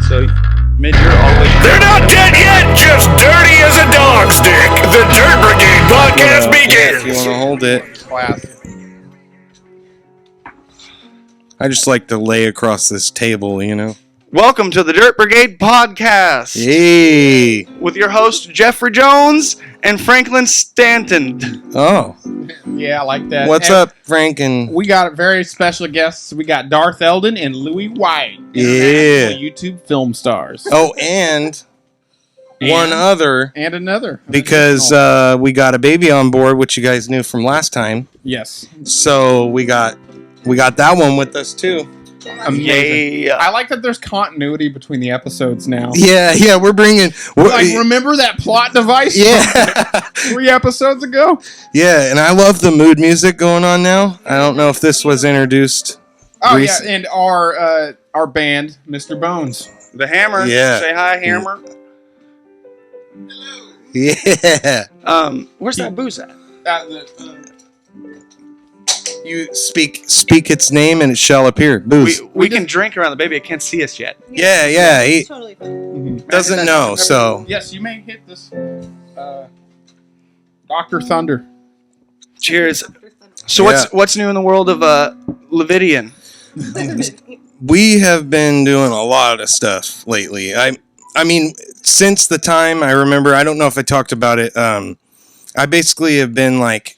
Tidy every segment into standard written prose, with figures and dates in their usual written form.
So, Mid, you're always... They're not dead yet, just dirty as a dog's dick. The Dirt Brigade podcast begins. If you want to hold it. Classic. I just like to lay across this table, you know. Welcome to the Dirt Brigade podcast. Hey. With your host, Jeffrey Jones and Franklin Stanton. Oh. Yeah, I like that. What's up, Frank? We got very special guests. We got Darth Eldon and Louis White. Yeah. YouTube film stars. Oh, and one other. And another. Because we got a baby on board, which you guys knew from last time. Yes. So we got that one with us, too. Amazing. Yeah. I like that there's continuity between the episodes now. Yeah, we're bringing... remember that plot device? Yeah. 3 episodes ago? Yeah, and I love the mood music going on now. I don't know if this was introduced. Oh, yeah, and our band, Mr. Bones. The Hammer. Yeah. Say hi, Hammer. Yeah. Where's that booze at? You speak its name and it shall appear. Booze. We can drink around the baby. It can't see us yet. Yeah. He Totally fine. doesn't know, so. Yes, you may hit this. Dr. Thunder. Cheers. So what's new in the world of Levidian? We have been doing a lot of stuff lately. I mean, since the time I remember, I don't know if I talked about it. I basically have been like,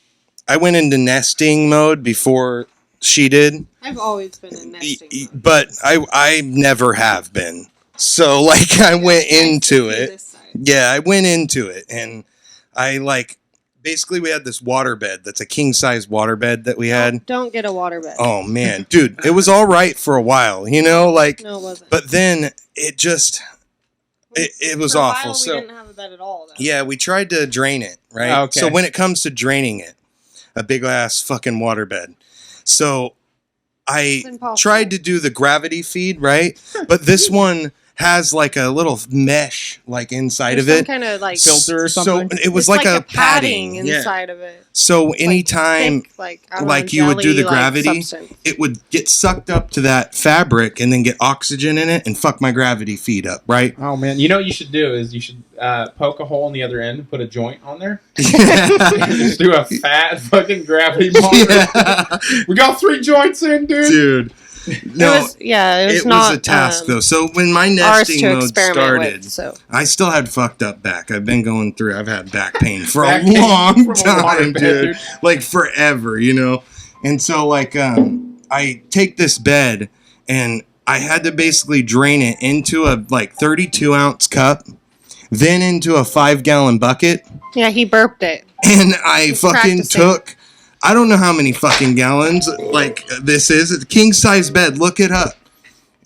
I went into nesting mode before she did. I've always been in nesting mode. But I never have been. So, like, I went into it. Yeah, I went into it. And I, like, basically we had this waterbed that's a king-size waterbed that we had. Don't get a waterbed. Oh, man. Dude, it was all right for a while, you know? Like, no, it wasn't. But then it just... It was for a awful. while, So we didn't have a bed at all, though. yeah, we tried to drain it, right? Okay. So when it comes to draining it, a big ass fucking waterbed. So I tried to do the gravity feed, right? But this one has like a little mesh like inside of it. Some kind of like filter or something. So it was it's like a padding yeah. inside of it. So anytime Thick, I don't know, you would do the jelly-like gravity, substance. it would get sucked up to that fabric and then get oxygen in it and fuck my gravity feed up, right? Oh, man. You know what you should do is you should poke a hole in the other end and put a joint on there. Just do a fat fucking gravity monitor. Yeah. We got 3 joints in, Dude. No, it was not a task though. So when my nesting mode started, I still had fucked up back. I've been going through. I've had back pain for a long time, dude. Like forever, you know. And so like I take this bed and I had to basically drain it into a like 32-ounce cup, then into a 5-gallon bucket. Yeah, he burped it. And I fucking practicing. took, I don't know how many fucking gallons, like, this is. It's a king-size bed. Look it up.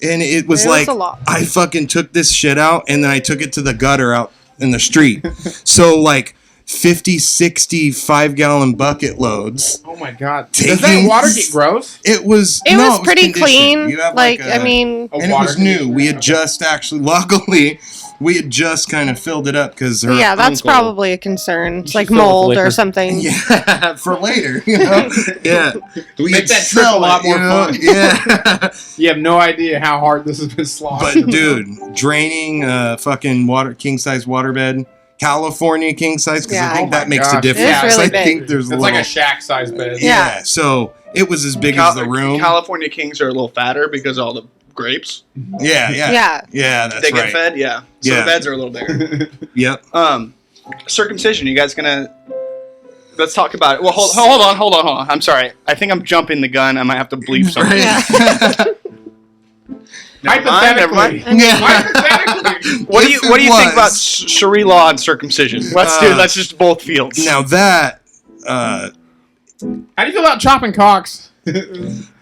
And it was like, a lot. I fucking took this shit out, and then I took it to the gutter out in the street. So, like, 50, 60 5-gallon bucket loads. Oh, my God. Does that water get gross? It was Pretty conditioned. clean. You have Like, a- I mean... And it was new. We had just actually, luckily... We had just kind of filled it up because her Yeah, that's uncle, probably a concern. It's like fill it with mold liquor. or something. Yeah, for later, you know. Yeah, we Make could that trip a lot more fun. Yeah, You have no idea how hard this has been slaughtered. but dude, draining fucking king size waterbed, California king size, because I Yeah. think Oh my that makes a gosh. difference. It's really I big. think there's It's like a shack-sized bed. yeah. So it was as big as the room. California Kings are a little fatter because of all the grapes. Yeah. That's They right. get fed, yeah. So Yeah. the beds are a little bigger. Yep. Circumcision. You guys gonna? Let's talk about it. Well, hold on. I'm sorry. I think I'm jumping the gun. I might have to bleep something. Right. Never mind. Yeah. Hypothetically. What do you was. think about Sharia law and circumcision? Let's just both fields. Now that How do you feel about chopping cocks?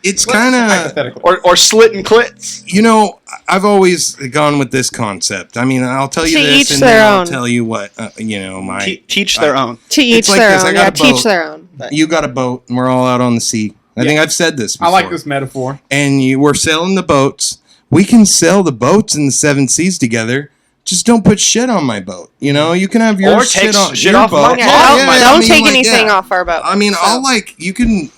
it's kind of. Hypothetical. or slitting clits. You know, I've always gone with this concept. I mean, I'll tell you To this, each and their then I'll own. tell you what. You know, my Teach their own. To each It's like their this, I own. got Yeah, a teach boat. their own. you got a boat, and we're all out on the sea. I think I've said this before. I like this metaphor. And we're sailing the boats. We can sail the boats in the 7 seas together. Just don't put shit on my boat. You know, you can have your Or take shit off your my boat. boat. Don't take like anything that. off our boat. I mean, so. I'll you can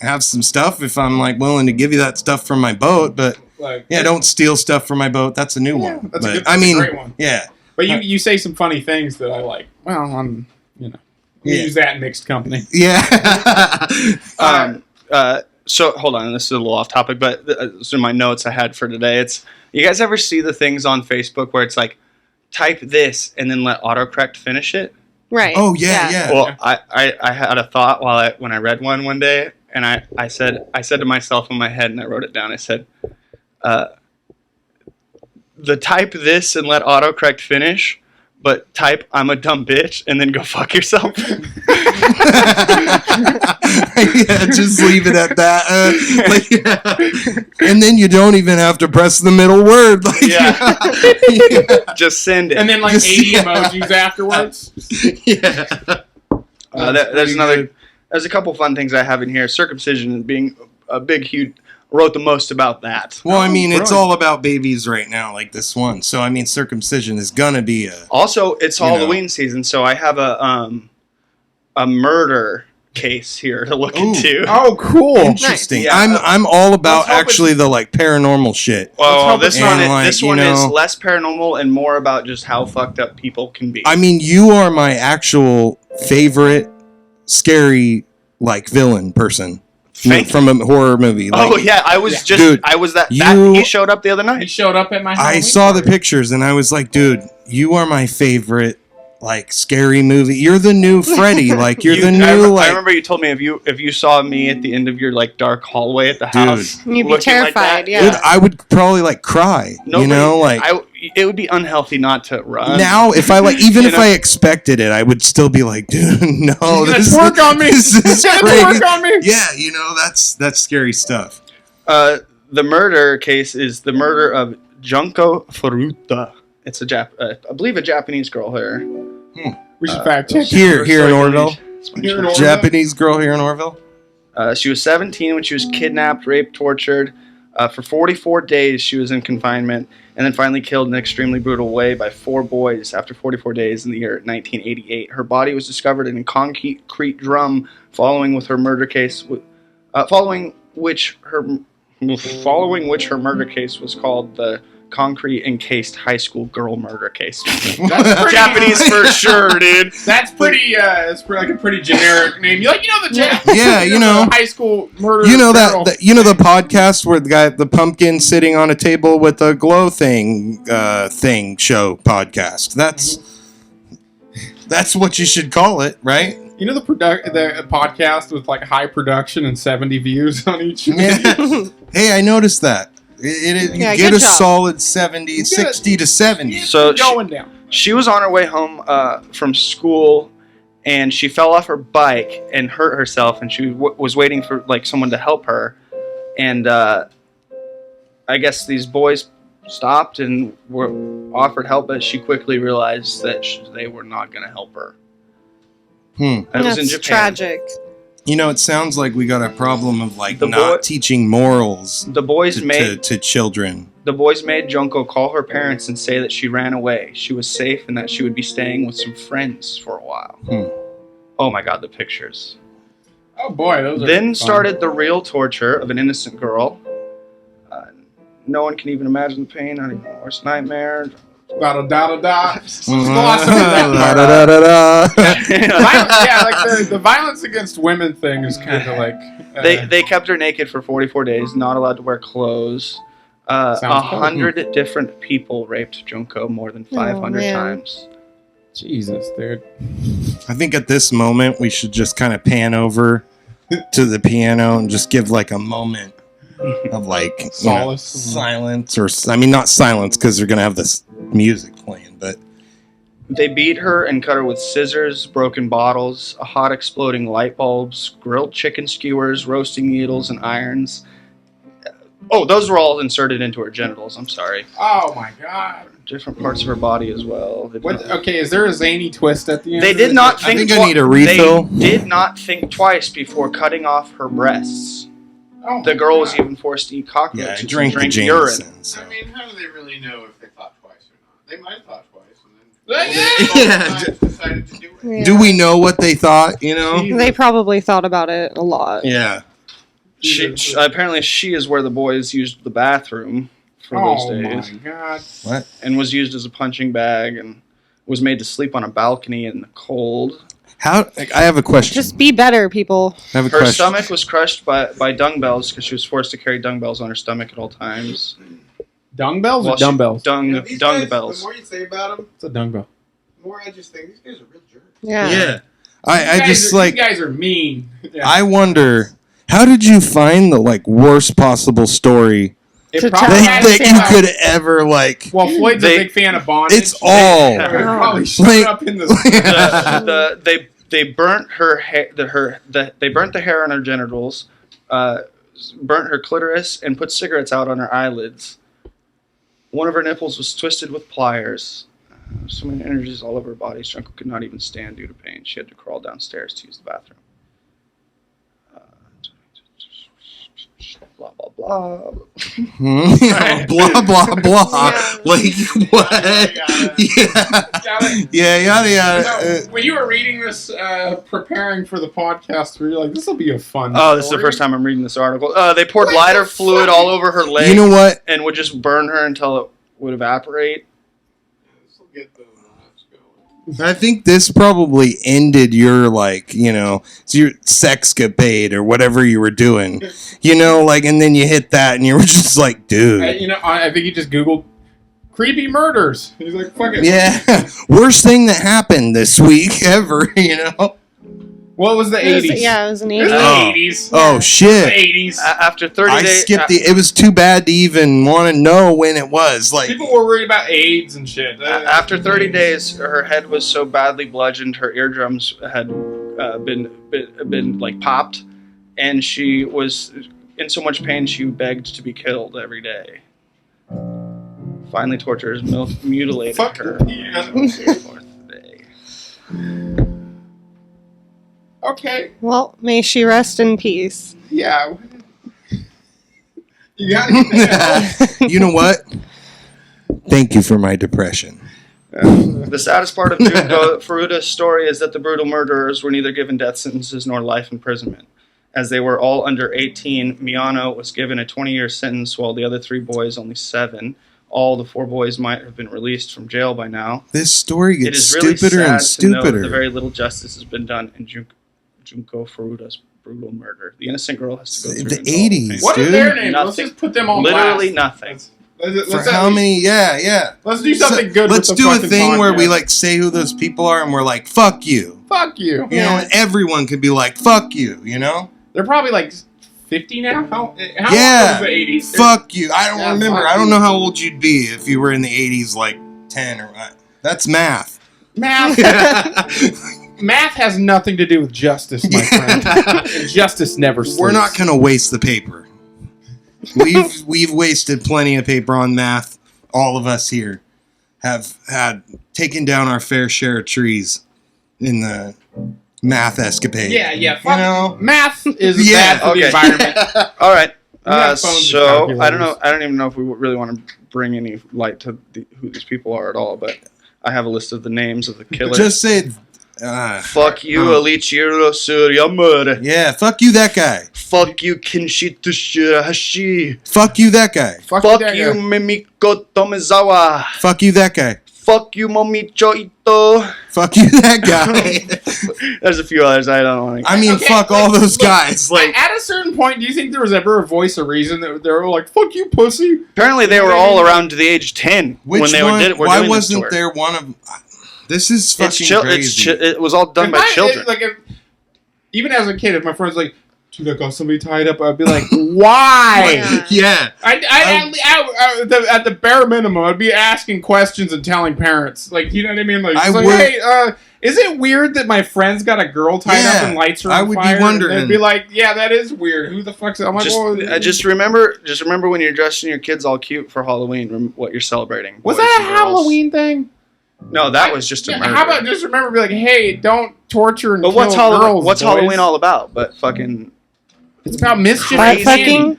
have some stuff if I'm like willing to give you that stuff from my boat, but Like, Yeah, don't steal stuff from my boat. That's a new one. That's But, a great one. Yeah. But you say some funny things that I like. Well, I'm use that in mixed company. Yeah. So hold on, this is a little off topic, but these are my notes I had for today. It's, you guys ever see the things on Facebook where it's like, type this and then let autocorrect finish it? Right. Oh yeah. Well, I had a thought when I read one day, and I said to myself in my head, and I wrote it down. I said, the type this and let autocorrect finish, but type I'm a dumb bitch and then go fuck yourself. Yeah, just leave it at that. And then you don't even have to press the middle word. Like, yeah. Just send it. And then like 80 emojis afterwards. Yeah. There's a couple fun things I have in here. Circumcision being a big, huge. Wrote the most about that. Well, I mean, it's all about babies right now, like this one. So, I mean, circumcision is gonna be a. Also, it's Halloween season, so I have a murder case here to look into. Oh, cool! Interesting. Yeah. I'm all about actually the like paranormal shit. Well, this one is know, less paranormal and more about just how fucked up people can be. I mean, you are my actual favorite scary like villain person. From a horror movie. Like, oh yeah, I was he showed up the other night. He showed up at my house. I saw the pictures and I was like, dude, you are my favorite like scary movie. You're the new Freddy. Like you're the new I remember you told me if you saw me at the end of your like dark hallway at the house, you'd be terrified. Dude, I would probably like cry. It would be unhealthy not to run. Now, if I like, even if I expected it, I would still be like, dude, no, this work on me. This is crazy. Work on me. Yeah, that's scary stuff. The murder case is the murder of Junko Furuta. It's I believe a Japanese girl here. We should fact check. Here in Orville. Japanese girl here in Orville. She was 17 when she was kidnapped, raped, tortured. For 44 days, she was in confinement, and then finally killed in an extremely brutal way by 4 boys after 44 days in the year 1988. Her body was discovered in a concrete drum following which her murder case was called the concrete encased high school girl murder case. That's Japanese for sure, dude. That's pretty. It's like a pretty generic name. You like, the high school murder. The podcast where the pumpkin sitting on a table with a glow thing show podcast. That's what you should call it, right? You know the podcast with like high production and 70 views on each. Yeah. Hey, I noticed that. You get a solid 60 to 70. So going down. She was on her way home from school, and she fell off her bike and hurt herself, and she was waiting for like someone to help her, and I guess these boys stopped and were offered help, but she quickly realized that they were not going to help her. That's in Japan. Tragic. It sounds like we got a problem of like not teaching morals to children. The boys made Junko call her parents and say that she ran away. She was safe and that she would be staying with some friends for a while. Oh my god, the pictures. Oh boy, those are Then fun. started the real torture of an innocent girl. No one can even imagine the pain, not even the worst nightmare. Da da da. The violence against women thing is kind of like they kept her naked for 44 days, not allowed to wear clothes. 100 different people raped Junko more than 500 times. Jesus, dude. I think at this moment we should just kind of pan over to the piano and just give like a moment of like solace, silence, or not silence because they're gonna have this music playing, but they beat her and cut her with scissors, broken bottles, hot exploding light bulbs, grilled chicken skewers, roasting needles, and irons. Oh, those were all inserted into her genitals. I'm sorry. Oh my god. Different parts of her body as well. Okay, is there a zany twist at the end? They did not think. I think I need a refill. They did not think twice before cutting off her breasts. Oh the girl was even forced to eat cockroaches and drink urine. So. I mean, how do they really know if they thought twice or not? They might have thought twice and then decided to do it. Yeah. Do we know what they thought? They probably thought about it a lot. Yeah. Apparently she is where the boys used the bathroom. for those days. Oh my god! What? And was used as a punching bag and was made to sleep on a balcony in the cold. I have a question. Just be better, people. I have a Her question. stomach was crushed by dung bells because she was forced to carry dung bells on her stomach at all times. Dung bells Well, or dumbbells? These Dung guys, bells. The more you say about them, It's a dung bell. the more I just think these guys are real jerks. Yeah. You guys are mean. Yeah. I wonder, how did you find the worst possible story It To probably tell that us, you yeah. could ever Well, Floyd's a big fan of bondage. It's all. It probably showed up in the. They burnt her hair. They burnt the hair on her genitals, burnt her clitoris, and put cigarettes out on her eyelids. One of her nipples was twisted with pliers. So many energies all over her body. Junko could not even stand due to pain. She had to crawl downstairs to use the bathroom. Blah blah blah. blah blah blah. Like what? Yeah, yada yada. So, when you were reading this, preparing for the podcast, were you like, "This will be a fun"? Oh, this is the first time I'm reading this article. They poured lighter fluid all over her leg. You know what? And would just burn her until it would evaporate. This will get the knots going. I think this probably ended your your sexcapade or whatever you were doing. And then you hit that and you were just like, dude. I think he just Googled creepy murders. He's like, fuck it. Yeah. Worst thing that happened this week ever, What was the 80s? Yeah, it was an It was 80s. the 80s. Oh, shit. The 80s. After 30 I days, skipped it was too bad to even want to know when it was. People were worried about AIDS and shit. after 30 days, her head was so badly bludgeoned, her eardrums had been popped, and she was in so much pain she begged to be killed every day. Finally, torturers mutilated Fuck her. yeah. On the fourth day. Okay. Well, may she rest in peace. Yeah. You got it. You know what? Thank you for my depression. The saddest part of Junko Furuta's story is that the brutal murderers were neither given death sentences nor life imprisonment. As they were all under 18, Miyano was given a 20-year sentence, while the other 3 boys only 7. All the 4 boys might have been released from jail by now. This story It gets is really stupider sad and to know that stupider. the very little justice has been done in Junko Furuta's brutal murder. The innocent girl has to go through The it all 80s, pain. What is dude. their name? Let's Nothing. just put them on Literally blast. nothing. For how many? Yeah. Let's do something good. Let's with the do a fucking thing where we podcast. say who those people are and we're like, fuck you. Fuck you. And everyone could be like, fuck you, They're probably like 50 now. How old was the 80s? Fuck you. I don't Yeah, remember. fuck I don't you. know how old you'd be if you were in the 80s, like 10 or that's math. Math. Math has nothing to do with justice, my friend. And justice never sleeps. We're not going to waste the paper. We've wasted plenty of paper on math. All of us here have had taken down our fair share of trees in the math escapade. Yeah. Fuck. Math is Yeah, bad for the okay. environment. All right. We have phones and So I don't calculators. know. I don't even know if we really want to bring any light to who these people are at all. But I have a list of the names of the killers. Just say, Fuck you, Alichiro Suryamura. yeah, fuck you, that guy. Fuck you, Kinshito Shirahashi. Fuck you, that guy. Fuck that you, guy. Mimiko Tomizawa. Fuck you, that guy. Fuck you, Momicho Ito. Fuck you, that guy. There's a few others I don't want to. I mean, Okay, fuck all those guys. Like, At a certain point, do you think there was ever a voice of reason that they were like, "Fuck you, pussy"? Apparently, they were all around to the age 10 which when they one? were Why doing this wasn't tour. there one of? This is fucking It's crazy. it was all done by children. Even as a kid, if my friends like, dude, I got somebody tied up, I'd be like, why? Yeah. At the bare minimum, I'd be asking questions and telling parents. Like, you know what I mean? Like, I it's like, would- hey, is it weird that my friend's got a girl tied up and lights her on I would be fire? wondering. And they'd be like, yeah, that is weird. Who the fuck's... I'm like, Just remember when you're dressing your kids all cute for Halloween. What you're celebrating. was boys that a and girls. Halloween thing? No, that was just a Yeah, murder. how about just remember, be like, hey, don't torture and But kill what's girls, What's boys. Halloween all about? But fucking It's about mischief Butt and candy. fucking.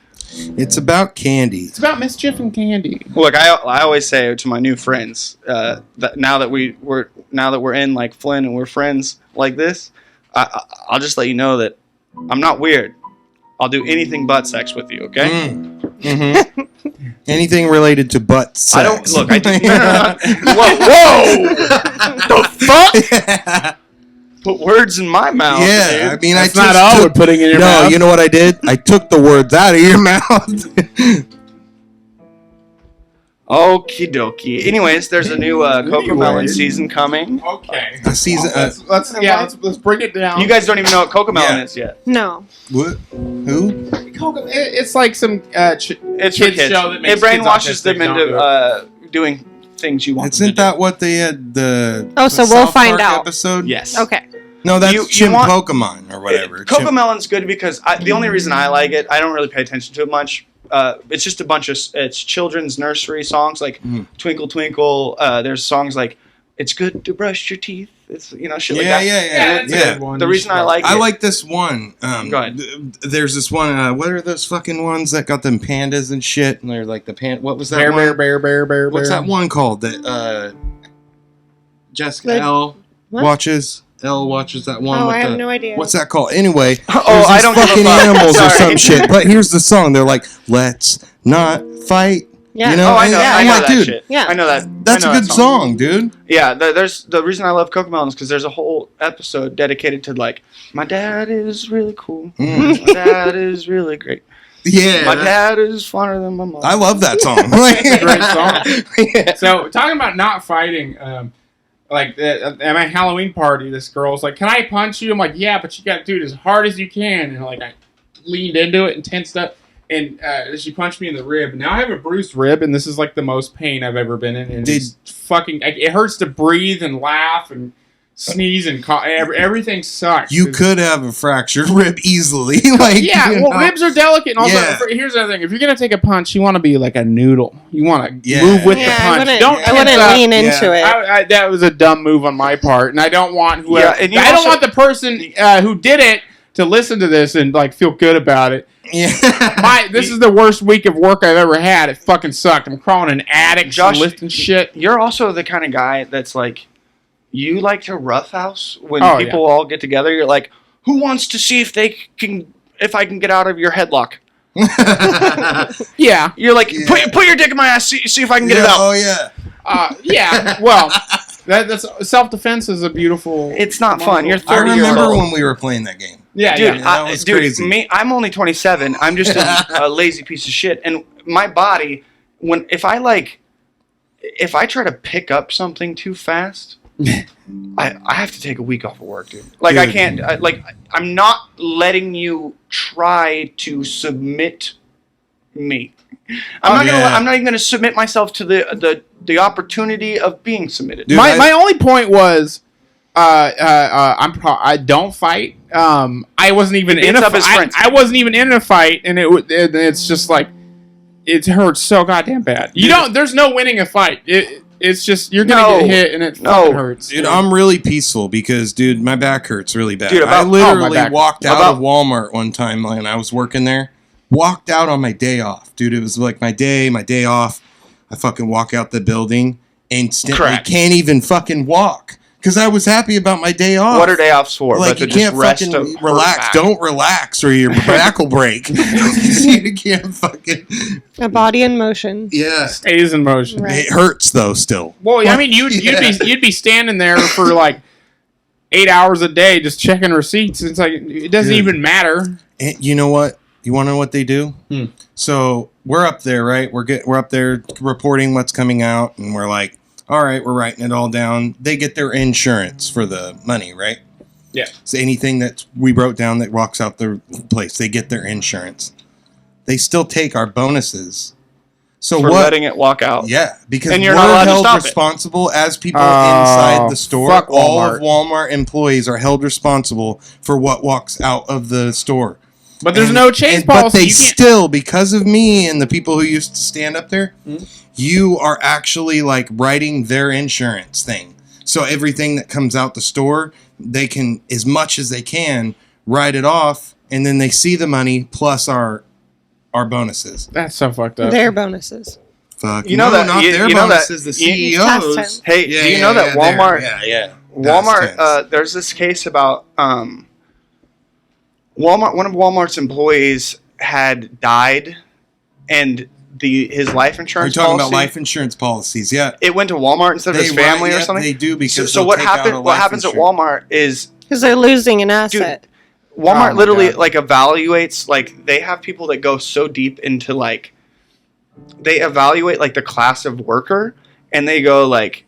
It's about candy. It's about mischief and candy. look, I always say to my new friends that now that we're in like Flynn and we're friends like this, I'll just let you know that I'm not weird. I'll do anything but sex with you. Okay. Mm-hmm. Anything related to butt sex. I don't look. I do. Whoa! The fuck? Put words in my mouth. Yeah, dude. I mean, That's I not just all we're putting in your mouth. No, you know what I did? I took the words out of your mouth. Okie dokie. Anyways, there's a new Cocomelon season coming. Okay. A season. Let's bring it down. You guys don't even know what Cocomelon is yet. No. What? Who? It's like some It's for kids kids. show that makes It brainwashes kids them autistic, don't into doing things you want them to Isn't do. that what they had the? Oh, so the we'll South find Park out. Episode? Yes. Okay. No, that's You Chimp want- Pokemon or whatever. Cocomelon's good because the only reason I like it, I don't really pay attention to it much. It's just a bunch of it's children's nursery songs like Twinkle Twinkle. There's songs like It's Good to Brush Your Teeth. It's shit like that. Yeah. that's a good one. The reason I like it, I like this one. Go ahead. There's this one. What are those fucking ones that got them pandas and shit? And they're like the What was that Bear, one? bear. What's that one called? That Jessica The- L what? watches. L watches that one. Oh, with I have the, no idea. What's that called? Anyway, Oh, there's I these don't give a fucking fuck. animals or Sorry. some shit. But here's the song. They're like, "Let's not fight." Yeah. You know? Oh, I know. And I I'm know like, that dude, shit. Yeah. I know that. that's I a know good that song, dude. Yeah, there's the reason I love Cocomelon is because there's a whole episode dedicated to like my dad is really cool. My dad is really great. Yeah, My dad is funner than my mom. I love that song. It's a great song. Yeah. So talking about not fighting, like at my Halloween party, this girl's like, "Can I punch you?" I'm like, "Yeah, but you got to do it as hard as you can." And like I leaned into it and tensed up, and she punched me in the rib. Now I have a bruised rib, and this is like the most pain I've ever been in. And it's fucking, it hurts to breathe and laugh and sneeze and cough. Everything sucks. You could have a fractured rib easily. Like, Yeah, you well, know. ribs are delicate. And also, Yeah. here's the other thing: if you're gonna take a punch, you want to be like a noodle. You want to Yeah. move with Yeah, the I punch. wouldn't, Don't I wouldn't tense up. lean into it. That was a dumb move on my part, and I don't want whoever. Yeah, and you I don't also- want the person who did it to listen to this and like feel good about it. Yeah. This is the worst week of work I've ever had. It fucking sucked. I'm crawling in attics, Josh, and lifting shit. You're also the kind of guy that's like, you like to roughhouse when Oh, people all get together. You're like, who wants to see if I can get out of your headlock? Yeah, You're like, Yeah. put your dick in my ass, see if I can get it Yeah, out. oh yeah. yeah. Well, that's self-defense is a beautiful. It's not fun. You're I 30 years remember old. when we were playing that game. Yeah, Dude, yeah. that was crazy. I'm only 27. I'm just a lazy piece of shit. And my body, if I try to pick up something too fast, I have to take a week off of work, dude. Like, I Dude. can't. I'm not letting you try to submit me. I'm not even gonna submit myself to the opportunity of being submitted. Dude, my only point was, I don't fight. I wasn't even in Beats a up his fight. friends. I wasn't even in a fight, and it's just like it hurts so goddamn bad. You don't. There's no winning a fight. It's just you're gonna get hit, and it fucking hurts. Dude, I'm really peaceful because, dude, my back hurts really bad. Dude, I my literally back. walked out of Walmart one time when I was working there. Walked out on my day off. Dude, it was like my day off. I fucking walk out the building, instantly Correct. can't even fucking walk. Because I was happy about my day off. What are day offs for? Like, But you to just can't rest fucking of relax. back. Don't relax or your back will break. You can't fucking... A body in motion. Yeah. Stays in motion. Right. It hurts, though, still. Well, I mean, you'd be standing there for like 8 hours a day just checking receipts. It's like it doesn't Dude. even matter. And you know what? You want to know what they do? Hmm. So we're up there, right? We're up there reporting what's coming out, and we're like, all right, we're writing it all down. They get their insurance for the money, right? Yeah. So anything that we wrote down that walks out the place, they get their insurance. They still take our bonuses. So for what? letting it walk out. Yeah, because And you're we're not allowed to held stop it. responsible as people Oh, inside the store. fuck All Walmart. of Walmart employees are held responsible for what walks out of the store. But there's no change But policy. they You can't- still, because of me and the people who used to stand up there, Hmm? you are actually like writing their insurance thing. So everything that comes out the store, they can, as much as they can, write it off, and then they see the money plus our bonuses. That's so fucked up. Their bonuses. Fuck, You know that- not you- their you know that- bonuses, the you- Past CEOs. tense. Hey, do you know that Walmart? Yeah. Walmart. There's this case about Walmart. One of Walmart's employees had died and his life Are you insurance talking policy, about life insurance policies? Yeah. it went to Walmart instead of his family or something. They do because So they'll what take out happened? a What life happens at insurance. Walmart is Because they're losing an asset. Walmart Oh my literally God. like evaluates, like they have people that go so deep into like they evaluate like the class of worker, and they go like,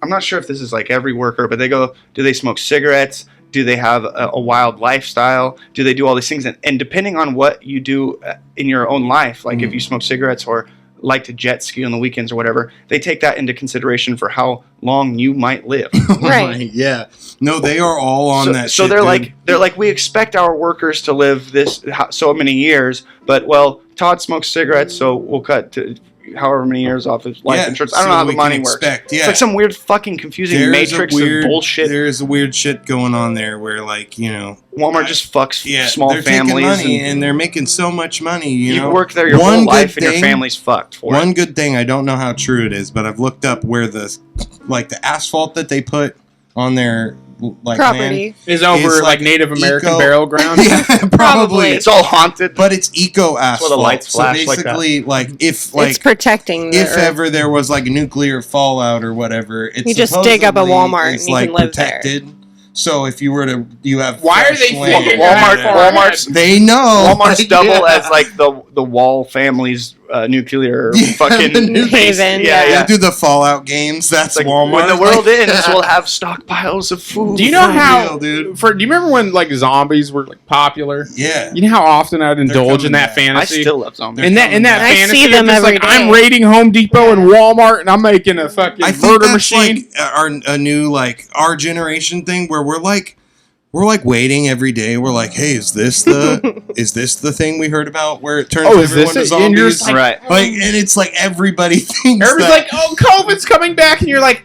I'm not sure if this is like every worker, but they go, do they smoke cigarettes? Do they have a wild lifestyle? Do they do all these things? And depending on what you do in your own life, like if you smoke cigarettes or like to jet ski on the weekends or whatever, they take that into consideration for how long you might live. Right. Yeah. No, they are all on that. So shit, they're dude. like we expect our workers to live this so many years, but well, Todd smokes cigarettes, so we'll cut to however many years off his life insurance. I don't know how the money works. Yeah. It's like some weird fucking confusing matrix of bullshit. There's a weird shit going on there where, like, Walmart just fucks small they're families. taking money and they're making so much money. You work there your whole life and your family's fucked for One it. good thing, I don't know how true it is, but I've looked up where the asphalt that they put on their Property. land Is over like Native American burial ground. Yeah, probably. It's all haunted. But it's eco asphalt. where the lights flash so like that. basically, if It's protecting the if earth. ever there was like nuclear fallout or whatever, it's You just dig up a supposedly Walmart is, and you can live there. protected. So if you were to, you have Why are fresh they land thinking or that whatever. far Walmart's They know. Walmart's double as like the Wall family's nuclear fucking the nuclear- Haven, Yeah, They yeah. do the Fallout games. That's Like, Walmart. when the world ends, we'll have stockpiles of food. Do you know For how? real, dude. Do you remember when like zombies were like popular? Yeah. You know how often I'd indulge in coming that back. fantasy. I still love zombies. in that I fantasy, see them it's every like day. I'm raiding Home Depot and Walmart, and I'm making a fucking I think murder that's machine. like a new like our generation thing where we're like waiting every day. We're like, hey, is this the thing we heard about where it turns Is everyone this to it? And you're zombies? just Right. And it's like everybody thinks Everybody's that, like, "Oh, COVID's coming back," and you're like,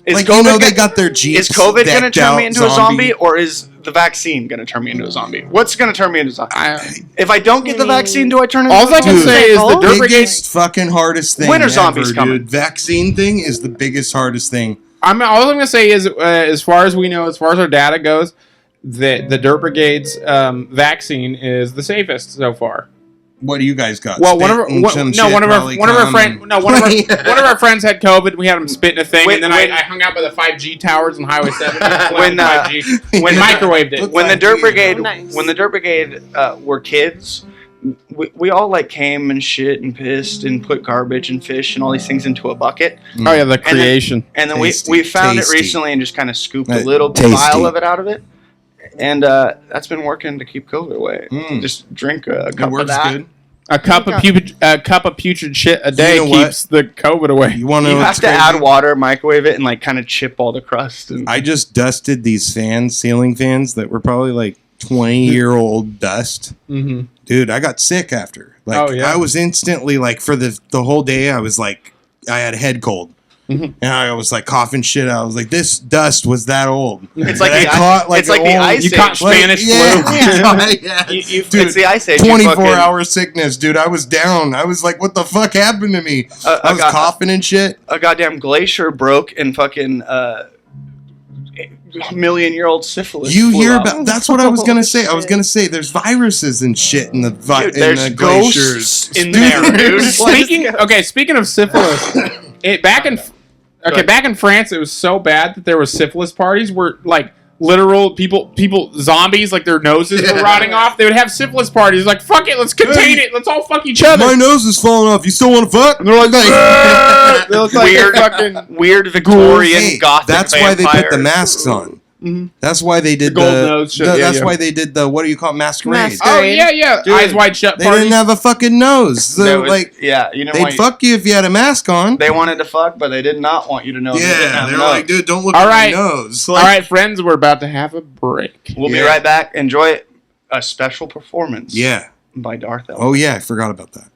Is like COVID they got their Jeeps. is COVID going to decked turn out me into a zombie, or is the vaccine going to turn me into a zombie? What's going to turn me into a zombie? If I don't get the vaccine, do I turn into all a I zombie? can say is the Dude. Dirt Brigade. biggest fucking hardest thing. When are ever, zombies coming? dude. Vaccine thing is the biggest hardest thing. All I'm gonna say is, as far as we know, as far as our data goes, the Dirt Brigade's vaccine is the safest so far. What do you guys got? Well, one of Spit and some shit our probably one of our come friends and- one of our friends had COVID. We had him spit in a thing, When- and then when- I hung out by the 5G towers on Highway 70. When, 5G, when microwaved it. When the Dirt 5G. Brigade, Nice. when the Dirt Brigade were kids, we all like came and shit and pissed and put garbage and fish and all these things into a bucket, Oh yeah, the creation. and then Tasty, we found tasty. it recently and just kind of scooped a Uh, little tasty. vial of it out of it, and that's been working to keep COVID away. Mm. Just drink a It cup of works that. good. A cup of putrid shit a day know what? keeps the COVID away. You want to You know have what's to crazy? add water, microwave it, and like kind of chip all the crust. And I just dusted these ceiling fans that were probably like 20-year-old dust. Mm-hmm. Dude, I got sick after. Like, Oh, yeah. I was instantly like for the whole day. I was like, I had a head cold, Mhm. and I was like coughing shit out. I was like, this dust was that old. it's like And the, I caught like it's like an the old- ice You age. caught Spanish flu. Yeah. Dude, It's the ice age. You 24-hour sickness, dude. I was down. I was like, what the fuck happened to me? I was coughing and shit. a goddamn glacier broke and fucking million-year-old syphilis. You flew hear out. about? That's what I was gonna say. I was gonna say there's viruses and shit in the Dude, there's in the glaciers. ghosts in there, dude. Speaking of syphilis, back in France, it was so bad that there was syphilis parties where like literal people zombies, like their noses were rotting off. They would have syphilis parties, like fuck it, let's contain it, let's all fuck each other. My nose is falling off. You still want to fuck? And they're like, "Ah!" They look like Weird, fucking weird Victorian Hey, gothic that's why they put the vampires. masks on. Mhm. That's why they did The gold nose shit, yeah, that's yeah. why they did the what do you call it, masquerade? Oh yeah, Dude, eyes wide shut They parties. didn't have a fucking nose. They So would- like yeah, you know they'd why? fuck you if you had a mask on. They wanted to fuck, but they did not want you to know. they didn't Yeah, have they're no. like, dude, don't look All at right. my nose. All Like, right, friends, we're about to have a break. We'll be Yeah. right back. Enjoy a special performance. Yeah. by Darth Eldon. Oh yeah, I forgot about that.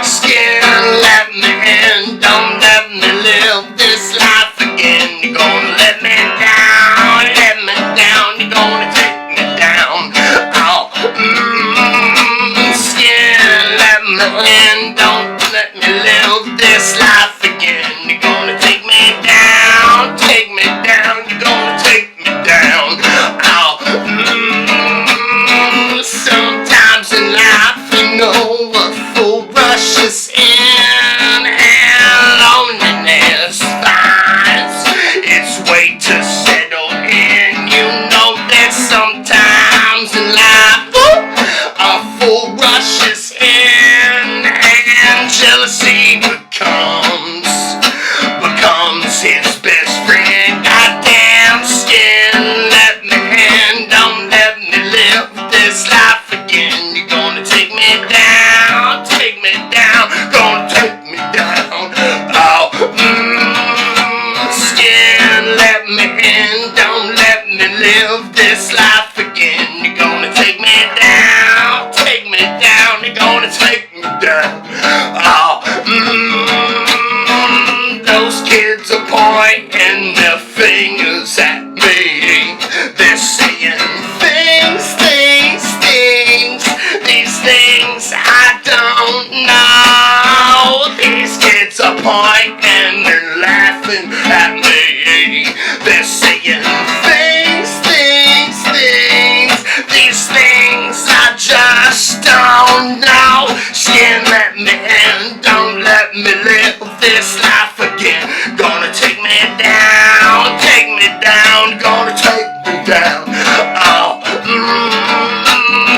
Skin, let me in, don't to settle in. You know that sometimes in life a fool rushes in and jealousy becomes his best friend. Goddamn skin, let me in, don't let me live this life again. You're gonna take me down, gonna take me down. Oh, skin, let me in, don't let me live this life again. You're gonna take me down, you're gonna take me down. Oh, those kids are pointing their fingers at me. They're saying these things I don't know. These kids are pointing and laughing at me. They're saying these things I just don't know. Skin, let me in, don't let me live this life again. Gonna take me down, gonna take me down. Oh,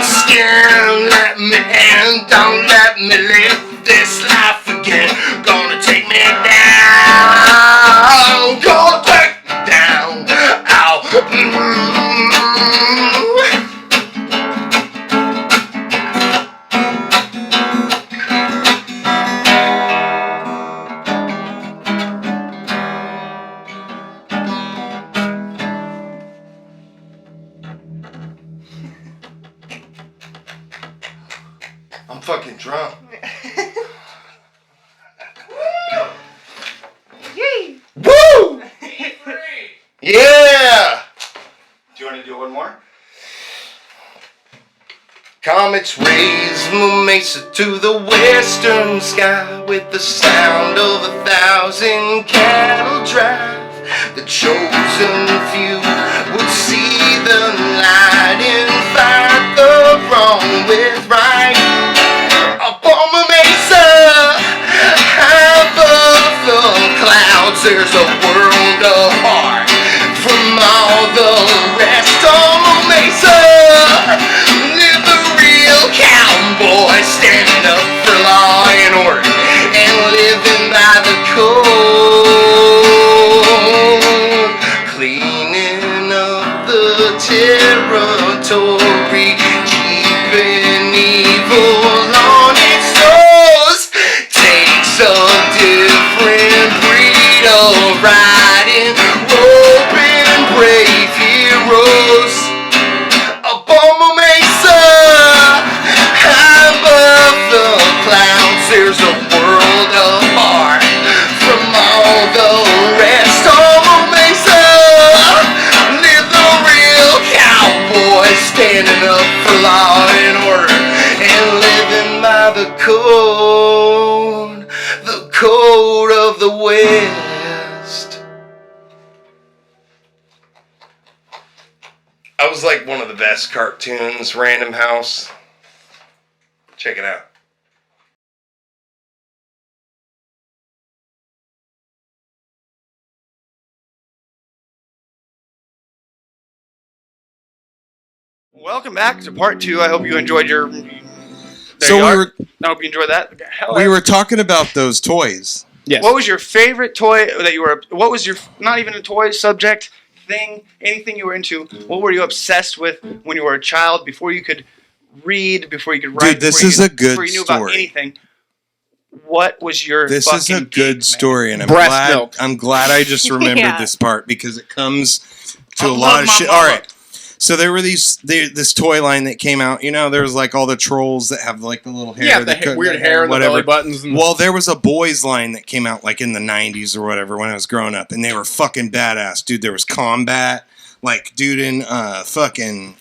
skin, let me in, don't let me live this life again. Gonna take me down, gonna take me down. Oh, I'm fucking drunk. Woo! Yeah! Do you want to do one more? Comets raise Moon Mesa to the western sky with the sound of 1,000 cattle drive. The chosen few would see the light and fight the wrong with right. Up on the Mesa, high above the clouds, there's a world apart from all the rest. On the Mesa, live the real cowboy, standing up for law and order and living by the code, cleaning up the territory, keeping evil on its toes. Takes a different breed of riding, roping brave heroes. Up on the Mesa, high above the clouds, there's a world apart from all the rest. On the Mesa, live the real cowboy, standing up for law and order and living by the code of the West. I was like one of the best cartoons, Random House. Check it out. Welcome back to part 2. I hope you enjoyed your. I hope you enjoyed that. we were talking about those toys. Yes. What was your favorite toy that you were? What was your not even a toy subject thing? Anything you were into? What were you obsessed with when you were a child? Before you could read, before you could write. Dude, this is a good before you knew about story. anything. What was your? This is a good story, and Breast milk. I'm glad I just remembered Yeah. this part because it comes to I a lot love of my shit. mama. All right. So there were this toy line that came out. You know, there was like all the trolls that have like the little hair. Yeah, that the weird hair and the belly buttons. And Well, there was a boys line that came out like in the 90s or whatever when I was growing up, and they were fucking badass, dude. There was Combat, like dude in fucking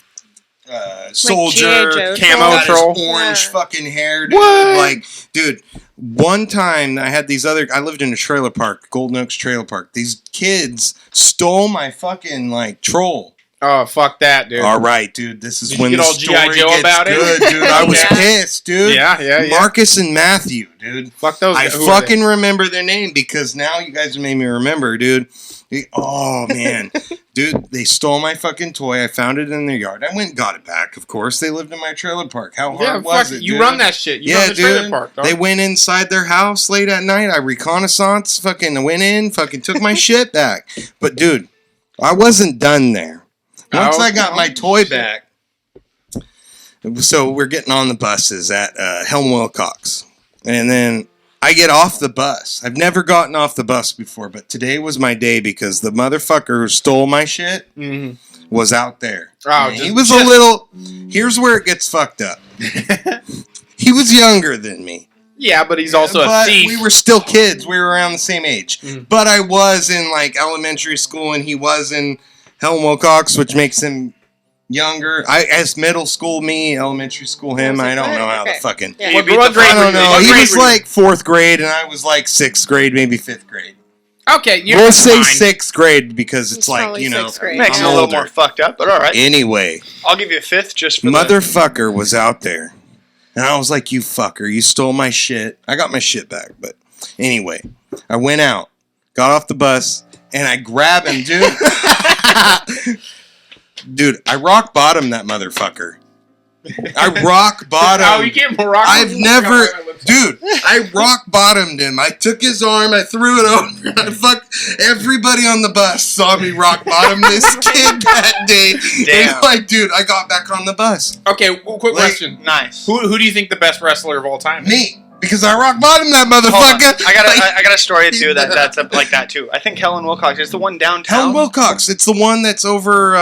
soldier, G.I. Joe camo troll. troll, Yeah. orange fucking hair, dude. What? Like, dude, one time I had these other. I lived in a trailer park, Golden Oaks Trailer Park. These kids stole my fucking like troll. Oh, fuck that, dude. All right, dude. This is Did when you the get all G.I. story Joe gets about it? good, dude. I was Yeah. pissed, dude. Yeah. Marcus and Matthew, dude. Fuck those I guys. Who are they? fucking remember their name because now you guys made me remember, dude. Oh, man. Dude, they stole my fucking toy. I found it in their yard. I went and got it back, of course. They lived in my trailer park. How hard was it, You dude? run that shit. You Yeah, run the trailer dude. park, dog. They went inside their house late at night. I reconnaissance, fucking went in, fucking took my shit back. But, dude, I wasn't done there. Once I got my toy back, so we're getting on the buses at Helm Wilcox. And then I get off the bus. I've never gotten off the bus before, but today was my day because the motherfucker who stole my shit was out there. Oh, he was a little... Here's where it gets fucked up. He was younger than me. Yeah, but he's also a thief. We were still kids. We were around the same age. But I was in like elementary school and he was in Helm Wilcox, which makes him younger. As middle school me, elementary school him. I don't know how the fucking... Yeah. What grade I don't know. what He grade was were you? like 4th grade and I was like 6th grade, maybe 5th grade. Okay, We'll say fine. 6th grade because it's like, probably you know... 6th grade. Makes it I'm a little older. more fucked up, but all right. Anyway, I'll give you a fifth just for motherfucker was out there. And I was like, you fucker, you stole my shit. I got my shit back, but anyway, I went out, got off the bus, and I grab him, dude. Dude, I rock bottomed that motherfucker. I rock bottomed. Oh, you can't rock. I've never, dude. I rock bottomed him. I took his arm, I threw it over. I fucked everybody on the bus. Saw me rock bottom this kid that day. Damn. And like, dude, I got back on the bus. Okay, well, quick question. Nice. Who do you think the best wrestler of all time is? Me, because I rock bottomed that Hold on. motherfucker. I got a story too that's up like that too. I think Helen Wilcox is the one downtown. Helen Wilcox. It's the one that's over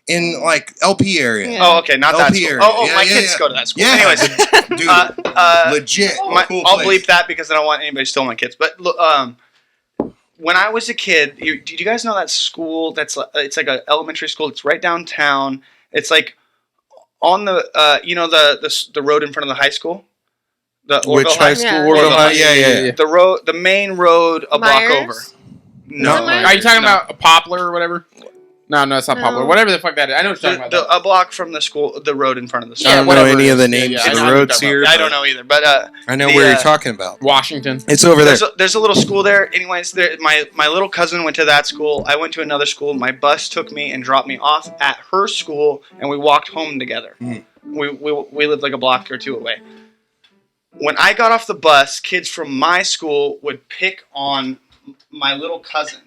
in like LP area. Yeah. Oh, okay, not that LP school. area. Oh, Yeah, my yeah, kids yeah. go to that school. Yeah, Anyways, dude, legit. Cool I'll place. bleep that because I don't want anybody to steal my kids. But when I was a kid, did you guys know that school? It's like an elementary school. It's right downtown. It's like on the the road in front of the high school. The Which Orville high school? Yeah. Orville Yeah. High? Yeah. The road, the main road, a block Myers? over. No, Myers? Are you talking about a Poplar or whatever? No, it's not Poplar. No. Whatever the fuck that is. I know what you're talking about. a block from the school, the road in front of the school. I don't know whatever any it of the is. names Yeah, of I the know what roads you're here. I but don't know either, but I know the, where you're talking about. Washington. It's over there. there's a little school there. Anyways, my little cousin went to that school. I went to another school. My bus took me and dropped me off at her school, and we walked home together. We lived like a block or two away. When I got off the bus, kids from my school would pick on my little cousin.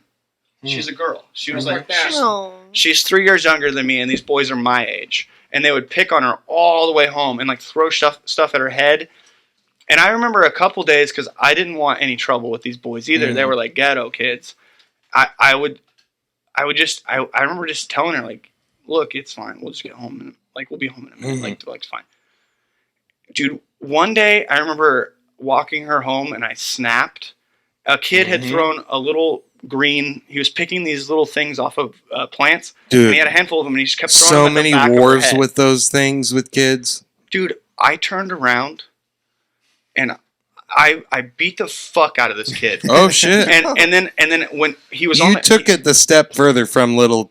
She's a girl. She was like, Oh. she's 3 years younger than me, and these boys are my age. And they would pick on her all the way home and like throw stuff at her head. And I remember a couple days because I didn't want any trouble with these boys either. They were like ghetto kids. I remember just telling her like, look, it's fine. We'll just get home and like we'll be home in a minute. Like it's fine. Dude, one day I remember walking her home and I snapped. A kid had thrown a little green. He was picking these little things off of plants. Dude, and he had a handful of them and he just kept throwing so them at many the back of her wars head. with those things with kids. Dude, I turned around and I beat the fuck out of this kid. Oh shit! and then when he was You took it the step further from little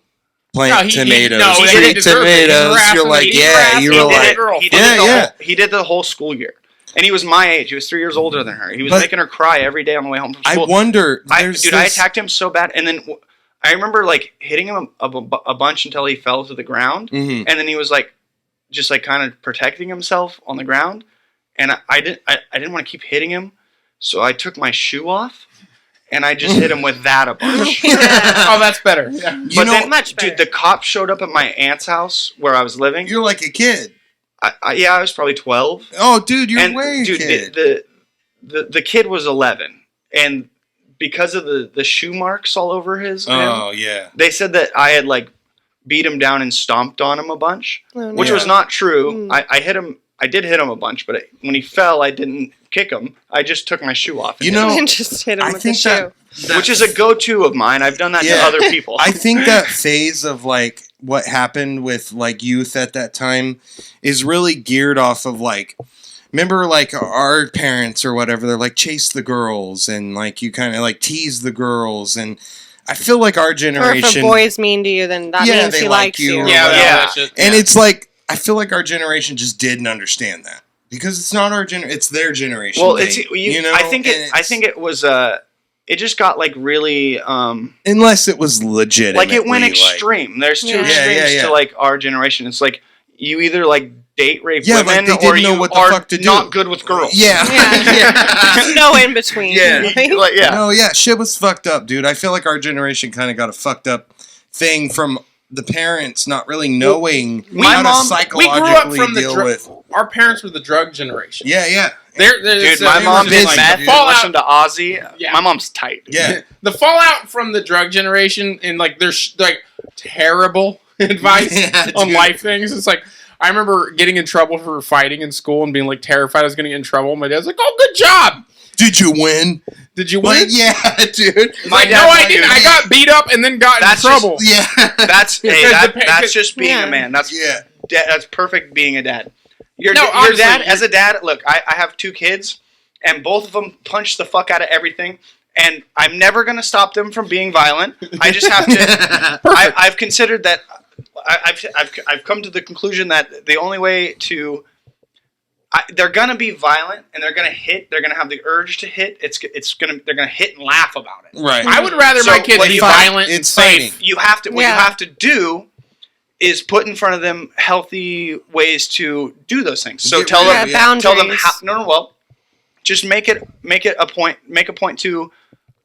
plant tomatoes. he Sweet didn't deserve it. He tomatoes. harassed You're him. like, He yeah. harassed You him. were He did like, it, girl. He did yeah. He did the whole school year. And he was my age. He was 3 years older than her. He was But- making her cry every day on the way home from I school. wonder. I There's I this- attacked him so bad. And then I remember like hitting him a bunch until he fell to the ground. Mhm. And then he was like, just like kind of protecting himself on the ground. And I didn't want to keep hitting him. So I took my shoe off and I just hit him with that a bunch. Oh, that's better. Yeah. You know, then, Much better. dude, the cops showed up at my aunt's house where I was living. you're like a kid. I was probably 12. Oh, dude, you're And way a dude, kid. the kid was 11, and because of the shoe marks all over him, Yeah. they said that I had like beat him down and stomped on him a bunch, Oh, no. which was not true. Mm. I hit him. I did hit him a bunch, but when he fell, I didn't kick him. I just took my shoe off. and You hit know, him, Just hit him I with the think shoe. which is a go-to of mine. I've done that Yeah. to other people. I think that phase of like what happened with like youth at that time is really geared off of like, remember like our parents or whatever, they're like chase the girls and like you kind of like tease the girls and I feel like our Or if a generation. boy's mean to you, then that means they he like likes you. you. or Yeah, whatever. that shit. And it's like I feel like our generation just didn't understand that because it's not our generation; it's their generation. Well, Dave, you know, I think it was. It just got like really. unless it was legit. Like it went extreme. There's two Yeah. extremes to like our generation. It's like you either like date rape Yeah, like, women they or didn't you know what the are fuck to do. not good with girls. Yeah. Yeah. No in between. Yeah. Like, yeah. No, yeah, shit was fucked up, dude. I feel like our generation kind of got a fucked up thing from the parents not really knowing how to We grew up psychologically from the deal drug. with. Our parents were the drug generation. Yeah. Dude, my mom did meth. dude. Listen to Ozzy. Yeah. My mom's tight. Yeah. The fallout from the drug generation and like there's like terrible advice Yeah, on dude. life things. It's like I remember getting in trouble for fighting in school and being like terrified I was going to get in trouble. My dad's like, "Oh, good job. Did you win? Did you Like, win?" yeah, dude. Like, dad- no, I didn't. I got beat up and then got That's in trouble. Yeah. That's that's just being Yeah. a man. That's Yeah. that's perfect being a dad. Your honestly, dad, as a dad, look, I have 2 kids, and both of them punch the fuck out of everything, and I'm never going to stop them from being violent. I just have to. I've considered that. I've come to the conclusion that the only way to. They're gonna be violent and they're gonna hit. They're gonna have the urge to hit. They're gonna hit and laugh about it. Right. I would rather So my kids what be you- violent and It's safe. fighting. You have to. What you Yeah. have to do is put in front of them healthy ways to do those things. So Get tell rid them. of it. boundaries. Tell them how. No. Well, just make it a point. Make a point to.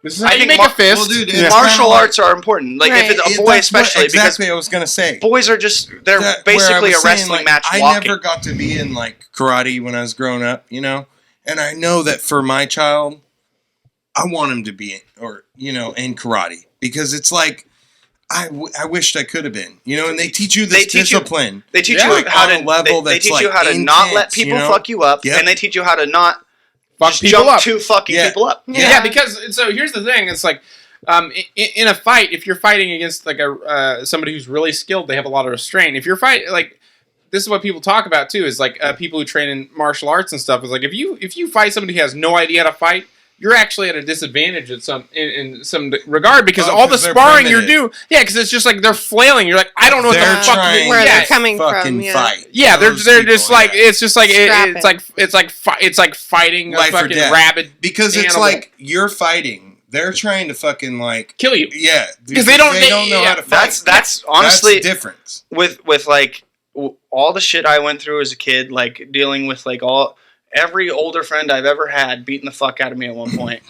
This is how I you think make Mar- a fist. Well, dude, Yeah. it's Martial kinda like- arts are important. Like Right. if it's a Yeah, boy, that's what especially exactly I was gonna say. because boys are just they're That- where I basically a was saying, wrestling like, match I walking. never got to be in like karate when I was growing up, you know, and I know that for my child, I want him to be in karate because it's like I wished I could have been, you know, and they teach you this They teach you- discipline. They teach Yeah. you Like, how on to a level they that's, teach you like, how to not let intense, people you know? fuck you up, Yep. and they teach you how to not Fuck just people jump up. to fucking Yeah. people up. Yeah, because so here's the thing. It's like in a fight, if you're fighting against like somebody who's really skilled, they have a lot of restraint. If you're fighting like this is what people talk about too. Is like people who train in martial arts and stuff. Is like if you fight somebody who has no idea how to fight, you're actually at a disadvantage in some regard because all the 'cause they're sparring you're primitive. yeah, because it's just like they're flailing. You're like, I don't know what They're the fuck trying Where to they're coming from, fucking yeah. fight. Yeah, they're Those just people, like yeah. it's just like Scrapping. it's like fighting a Life or fucking death. rabid because it's animal. like you're fighting. They're trying to fucking like kill you. yeah, 'Cause they don't- know how to fight. That's honestly that's the difference. with like all the shit I went through as a kid, like dealing with like every older friend I've ever had beating the fuck out of me at one point.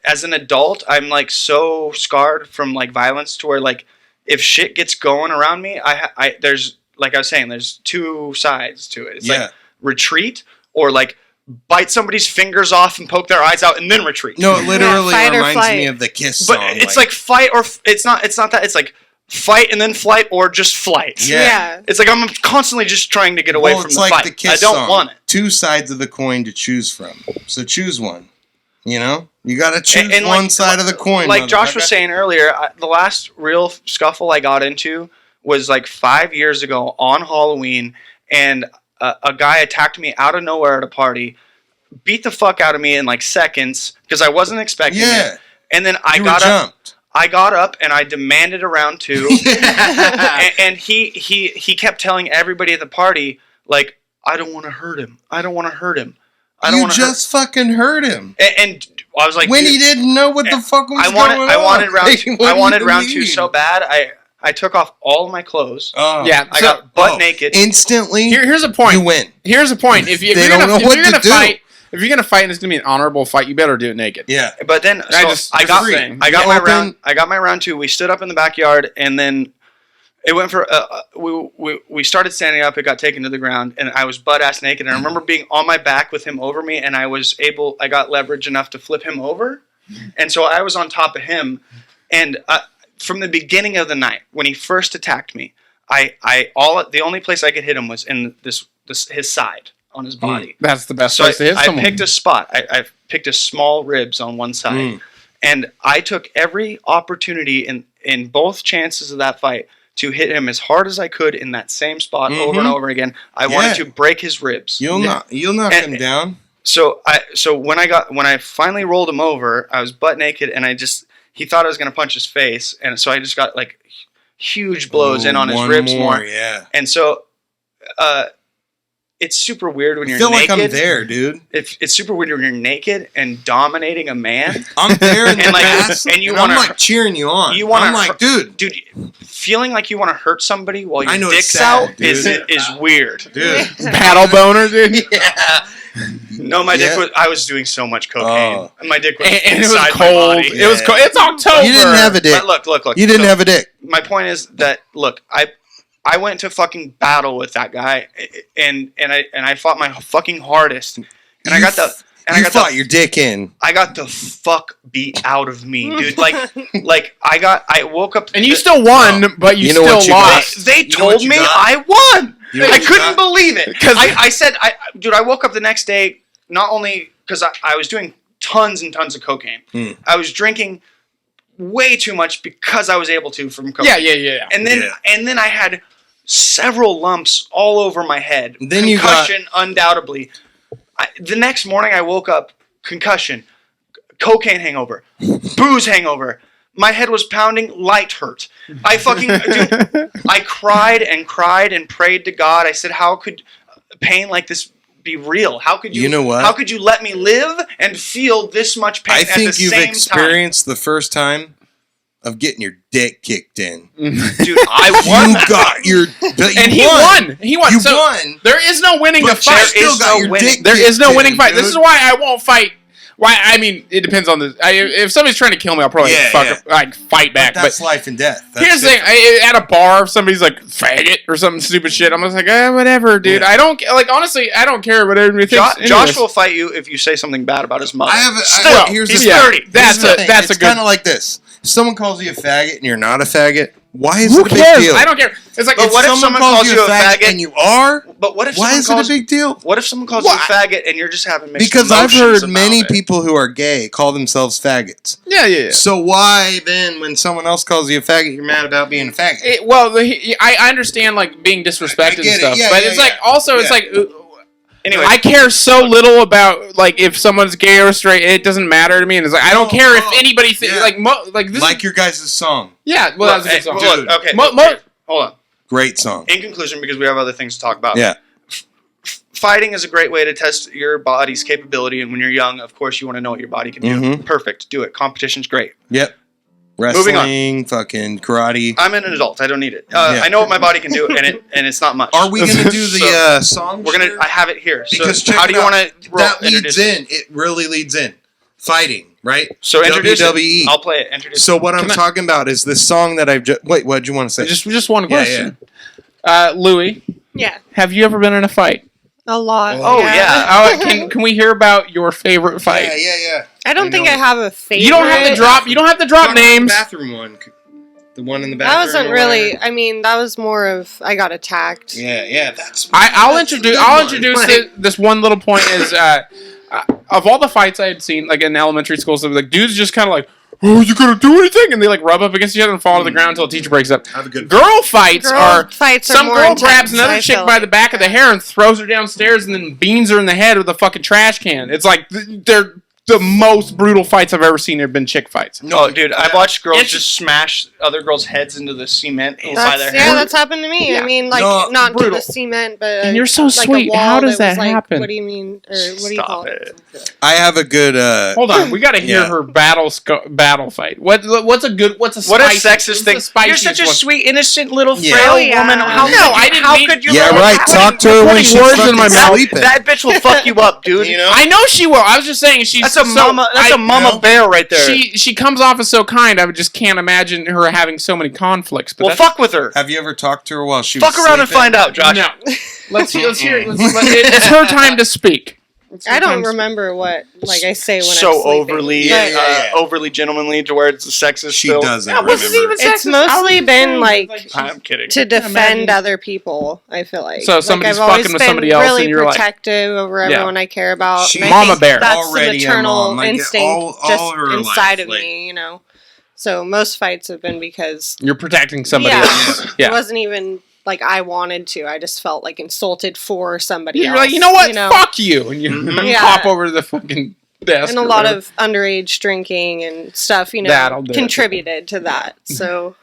As an adult, I'm like so scarred from like violence to where like if shit gets going around me, I there's like I was saying, there's 2 sides to it. It's Yeah. like retreat or like bite somebody's fingers off and poke their eyes out and then retreat. No, it literally fight or reminds flight. me of the Kiss But song. it's like fight or it's not that. It's like fight and then flight or just flight. Yeah. It's like I'm constantly just trying to get away from it's the like fight. the Kiss I don't song. want it. 2 sides of the coin to choose from. So choose one. You know, you got to choose And one like- side of the coin. Like Josh was motherfucker. saying earlier, the last real scuffle I got into was like 5 years ago on Halloween, and a guy attacked me out of nowhere at a party, beat the fuck out of me in like seconds because I wasn't expecting Yeah. it. And then I You were got up. jumped. I got up and I demanded a round 2. and he kept telling everybody at the party like, I don't want to hurt him. I don't want to hurt him. I don't You want to just fucking hurt him. and I was like, When dude, he didn't know what the fuck was I wanted going I on. wanted round Like, 2. what I do wanted you round 2 mean? so bad. I took off all of my clothes. Oh. Yeah, I so- got butt naked. Instantly, Here's a point. you win. Here's a point. If They you're don't gonna, know if what you're to gonna do. fight, if you're gonna fight and it's gonna be an honorable fight, you better do it naked. Yeah. But then I so just- I just got saying. I got You my open- round. I got my round 2. We stood up in the backyard, and then it went for we started standing up. It got taken to the ground, and I was butt ass naked. And I remember being on my back with him over me, and I got leverage enough to flip him over, and so I was on top of him. And from the beginning of the night, when he first attacked me, the only place I could hit him was in his side on his body. That's the best So place to hit I someone. picked a spot. I picked a small ribs on one side, and I took every opportunity in both chances of that fight to hit him as hard as I could in that same spot over and over again. I wanted to break his ribs. You'll knock him down. So when I finally rolled him over, I was butt naked, and he thought I was gonna punch his face, and so I just got like huge blows in on his ribs more. Yeah. And so, it's super weird when you're feel naked. like I'm there, dude. It's super weird when you're naked and dominating a man. I'm there in the past, and I'm like cheering you on. I'm like, dude, feeling like you want to hurt somebody while your I know dick's it's sad, out dude. is weird. Dude. Battle boner, dude. Yeah. No, my dick was. I was doing so much cocaine. And my dick was and it was inside cold. my body. It was cold. It's October. You didn't have a dick. But look. You didn't have a dick. My point is that I went to fucking battle with that guy, and I fought my fucking hardest, and I got your dick in. I got the fuck beat out of me, dude. I woke up and you still won, but you still lost. They told me I won. I couldn't believe it because I said, I woke up the next day not only because I was doing tons and tons of cocaine, I was drinking way too much because I was able to from cocaine. Yeah. And then I had several lumps all over my head. Then concussion, undoubtedly. The next morning I woke up, concussion, cocaine hangover, booze hangover. My head was pounding, light hurt. I cried and prayed to God. I said, how could pain like this be real? How could you? You know what? How could you let me live and feel this much pain I at the think same you've time? experienced the first time of getting your dick kicked in. Dude, I won. You got your... And he won. He won. You so won. There is no winning a fight. There is no winning fight. This is why I won't fight. Why? I mean, it depends on the... if somebody's trying to kill me, I'll probably fight back. But that's life and death. Here's the thing. At a bar, if somebody's like, faggot or something stupid shit, I'm just like, whatever, dude. Yeah. I don't... honestly, I don't care what everybody thinks. Josh will fight you if you say something bad about his mother. Here's he's the 30. That's a good... It's kind of like this. If someone calls you a faggot and you're not a faggot, why is Who it a cares? big deal? I don't care. It's like, But what if someone calls you a faggot and you are? But what if Why is it a big deal? What if someone calls you a faggot and you're just having mixed Because I've emotions heard many about it? people who are gay call themselves faggots. Yeah. So why then, when someone else calls you a faggot, you're mad about being a faggot? I understand like being disrespected and stuff, yeah, but it's like also it's like. Anyway, I care so little about like if someone's gay or straight. It doesn't matter to me, and it's like I don't care if anybody this. Like your guys' song. Yeah, well, that's a good song. Look, okay, hold on. Great song. In conclusion, because we have other things to talk about. Yeah. Fighting is a great way to test your body's capability, and when you're young, of course, you want to know what your body can do. Mhm. Perfect, do it. Competition's great. Yep. Wrestling, fucking karate. I'm an adult. I don't need it. I know what my body can do, and it's not much. Are we gonna do the song? I have it here. Because so how do you want to? That leads in. It really leads in. Fighting, right? So introduce WWE. it. I'll play it. Introduce. So what I'm talking about is this song that I've just. Wait, what did you want to say? Just one question. Louie, Yeah. have you ever been in a fight? A lot. Oh, yeah. Can we hear about your favorite fight? Yeah. I don't think I have a favorite. You don't have to drop. You don't have to drop names. The bathroom one. The one in the bathroom. That wasn't really. I mean, that was more of I got attacked. Yeah. That's. I'll introduce this one little point is of all the fights I had seen like in elementary school, so like dudes just kind of like, oh, you gonna do anything? And they like rub up against each other and fall to the ground until a teacher breaks up. Have a good girl fights are some more girl intense, grabs another I chick feel by like. the back of the hair and throws her downstairs and then beans her in the head with a fucking trash can. It's like they're the most brutal fights I've ever seen have been chick fights. No, dude, I've watched girls just smash other girls' heads into the cement by their hair. Yeah, that's happened to me. Yeah. I mean, like not to the cement, but and you're so like sweet. A wall How does that was, like, happen? What do you mean? Or what do you call it? I have a good. Hold on, we got to hear her battle fight. What's a spicy? What a sexist thing! You're such a sweet, innocent little frail woman. How could you? Yeah, right. Talk to her when she's words in my fucking mouth. sleeping. That bitch will fuck you up, dude. You know? I know she will. I was just saying she's That's a mama. That's a mama bear right there. She comes off as so kind. I just can't imagine her having so many conflicts. But well, fuck with her. Have you ever talked to her while she fuck was around and sleeping? find out, Josh. No. Let's hear it. It's her time to speak. I don't remember what I say when so I'm sleeping. overly, overly gentlemanly to where it's a sexist. She still. doesn't. Yeah, what's remember. even It's mostly been I'm kidding. to defend other people. I feel like So somebody's I've always fucking with been somebody else really and you're like- protective over everyone I care about. She- and I Mama think bear. That's Already the a maternal mom, like, instinct all just her inside life, of like- me, you know. So most fights have been because You're protecting somebody else. it wasn't even like I wanted to. I just felt like insulted for somebody You're else. like, you know what? Fuck you. And you Yeah. hop over to the fucking desk. And a lot of underage drinking and stuff, contributed to that. So,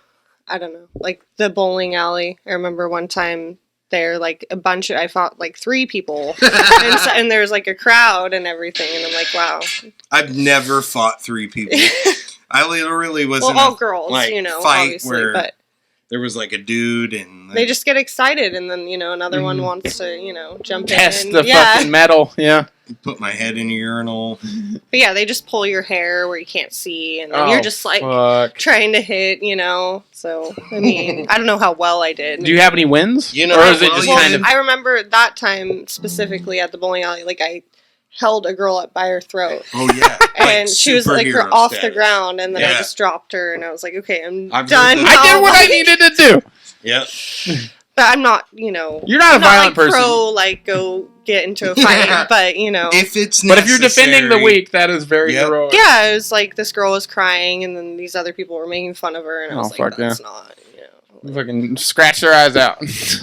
I don't know. Like the bowling alley. I remember one time there, like I fought like 3 people. and there's like a crowd and everything. And I'm like, wow. I've never fought 3 people. I literally was in all girls, fight obviously, where but there was like a dude and they just get excited, and then another one wants to jump test in. the fucking metal. Yeah, put my head in a urinal. But yeah, they just pull your hair where you can't see, and then you're just like trying to hit. So I mean, I don't know how well I did. Do you have any wins? Or is it just kind of? I remember that time specifically at the bowling alley, like I held a girl up by her throat. Oh yeah, and she was like off the ground, and then I just dropped her, and I was like, okay, I'm done. I did what I needed to do. Yep. But I'm not, you're not a violent person. Go get into a fight, but if it's necessary. But if you're defending the weak, that is very heroic. Yeah, it was like this girl was crying, and then these other people were making fun of her, and I was like, that's not. Fucking scratch their eyes out.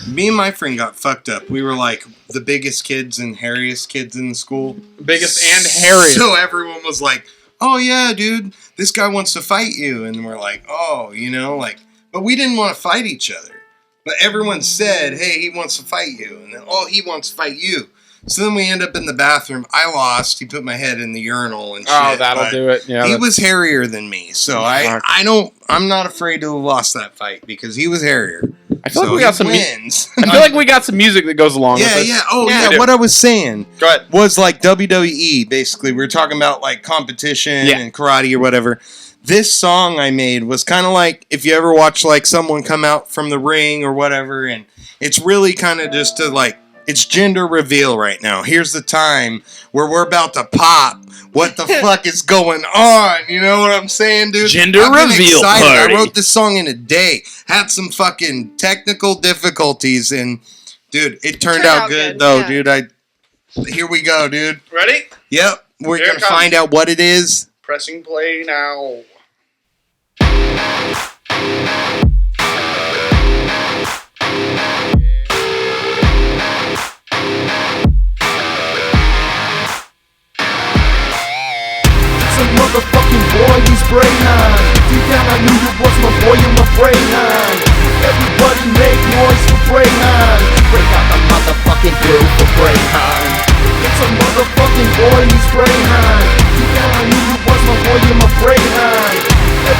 Me and my friend got fucked up. We were like the biggest kids and hairiest kids in the school. Biggest and hairiest. So everyone was like, oh yeah, dude, this guy wants to fight you. And we're like, oh, but we didn't want to fight each other. But everyone said, hey, he wants to fight you. And then, oh, he wants to fight you. So then we end up in the bathroom. I lost. He put my head in the urinal and shit. Oh, that'll do it. Yeah, he was hairier than me. So I'm not afraid to have lost that fight because he was hairier. I feel like we got some wins. I feel like we got some music that goes along with it. Yeah. Oh, yeah. What I was saying was like WWE, basically. We were talking about like competition and karate or whatever. This song I made was kind of like if you ever watch like someone come out from the ring or whatever, and it's really kind of just to like, it's gender reveal right now. Here's the time where we're about to pop. What the fuck is going on? You know what I'm saying, dude? Gender reveal party. I wrote this song in a day. Had some fucking technical difficulties, and dude, it turned out good though, dude. Here we go, dude. Ready? Yep. We're gonna find out what it is. Pressing play now. Motherfucking boy, he's brain on. Deep down I knew you was my boy and my brain on. Everybody make noise for brain on. Break out the motherfucking blue for brain on. It's a motherfucking boy, he's brain on. Deep down I knew you was my boy and my brain on.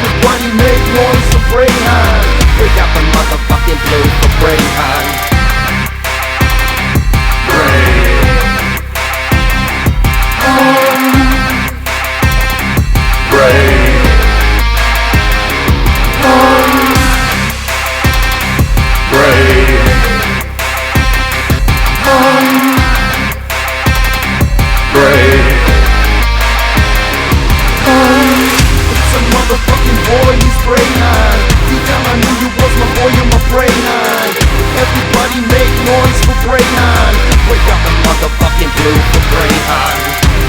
Everybody make noise for brain on. Break out the motherfucking blue for brain on. Motherfucking boy, he's brain on. Deep down I knew you was my boy and my brain on. Everybody make noise for brain on. Wake up the motherfucking blue for brain on.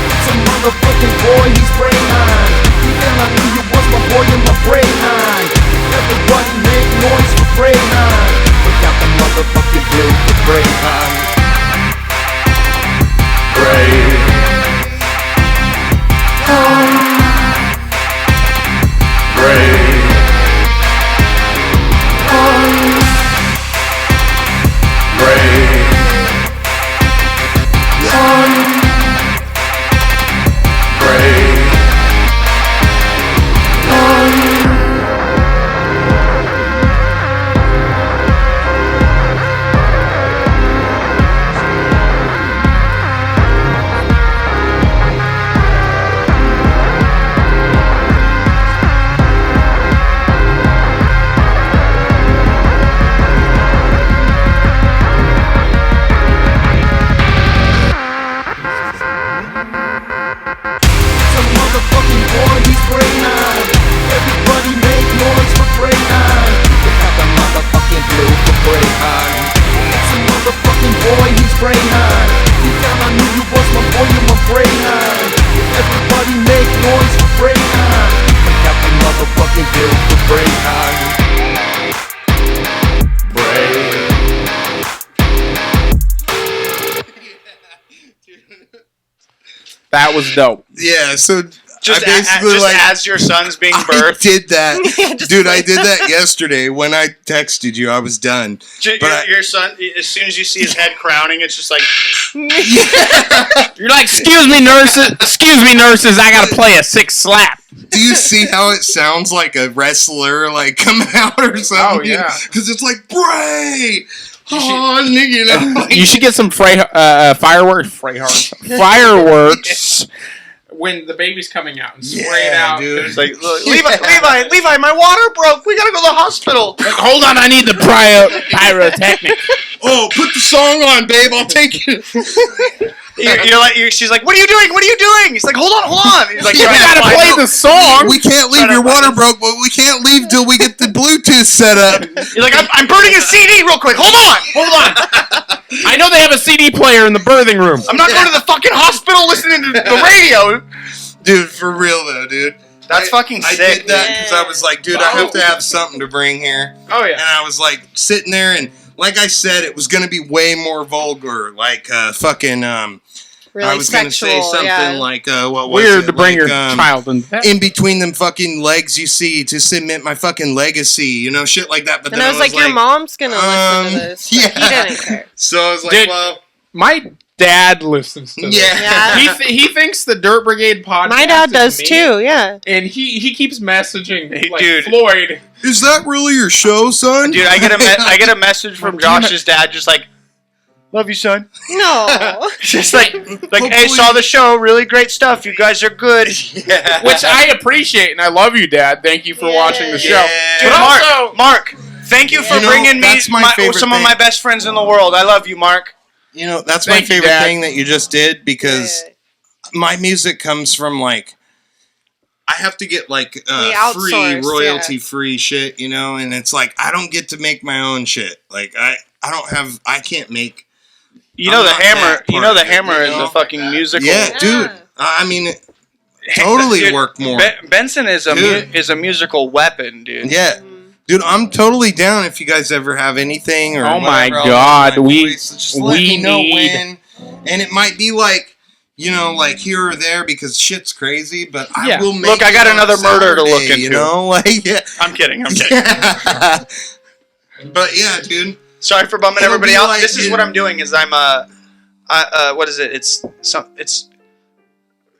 It's a motherfucking boy, he's brain on. Deep down I knew you was my boy and my brain on. Everybody make noise for brain on. Wake up the motherfucking blue for brain on. Brain on. That was dope. Yeah, so Just, I basically as your son's being birthed. I did that. Dude, I did that yesterday when I texted you. I was done. Your son, as soon as you see his head crowning, it's just like... You're like, excuse me, nurses, I gotta play a 6 slap. Do you see how it sounds like a wrestler, like, coming out or something? Oh, yeah. Because it's like, Bray! You know? You should get some fireworks. Fireworks. When the baby's coming out and spray it out. Dude. It's like, look, Levi, my water broke. We gotta go to the hospital. Like, hold on, I need the pyrotechnic. Oh, put the song on, babe. I'll take you. She's like, what are you doing? He's like, hold on. He's like, you gotta play the song. We can't leave. Your water broke, but we can't leave till we get the Bluetooth set up. You're like, I'm burning a CD real quick. Hold on. I know they have a CD player in the birthing room. I'm not going to the fucking hospital listening to the radio. Dude, for real though, dude. That's fucking sick. I did that because I was like, dude, I have to have something to bring here. Oh, yeah. And I was like, sitting there, and like I said, it was going to be way more vulgar. Like, fucking, really I was going to say something like, what was weird it? to bring like, your child in between them fucking legs you see to cement my fucking legacy, you know, shit like that. But and then I was like, your mom's going to listen to this. Yeah. He didn't care. So I was like, Dude, well. My dad listens to this. Yeah. He thinks the Dirt Brigade podcast My dad does me, too, yeah. And he keeps messaging like dude. Floyd. Is that really your show, son? Dude, I get a message from Josh's dad just like, love you, son. No. Just like, hey, saw the show. Really great stuff. You guys are good. Yeah. Which I appreciate, and I love you, Dad. Thank you for watching the show. Yeah. Dude, But also, Mark, thank you for bringing me some of my best friends in the world. I love you, Mark. You know, that's my favorite thing that you just did because my music comes from like, I have to get like free, royalty free shit, you know, and it's like, I don't get to make my own shit. Like, I can't make. You know the hammer is a fucking musical. Yeah, dude. I mean, totally dude, work more. Benson is a musical weapon, dude. Yeah. Dude, I'm totally down if you guys ever have anything or. Oh my God, we know when, and it might be like, you know, like here or there because shit's crazy. But I will make. Look, I got another murder to look into. You know, like yeah. I'm kidding. Yeah. But yeah, dude. Sorry for bumming everybody out. Like, this is what I'm doing. Is I'm what is it? It's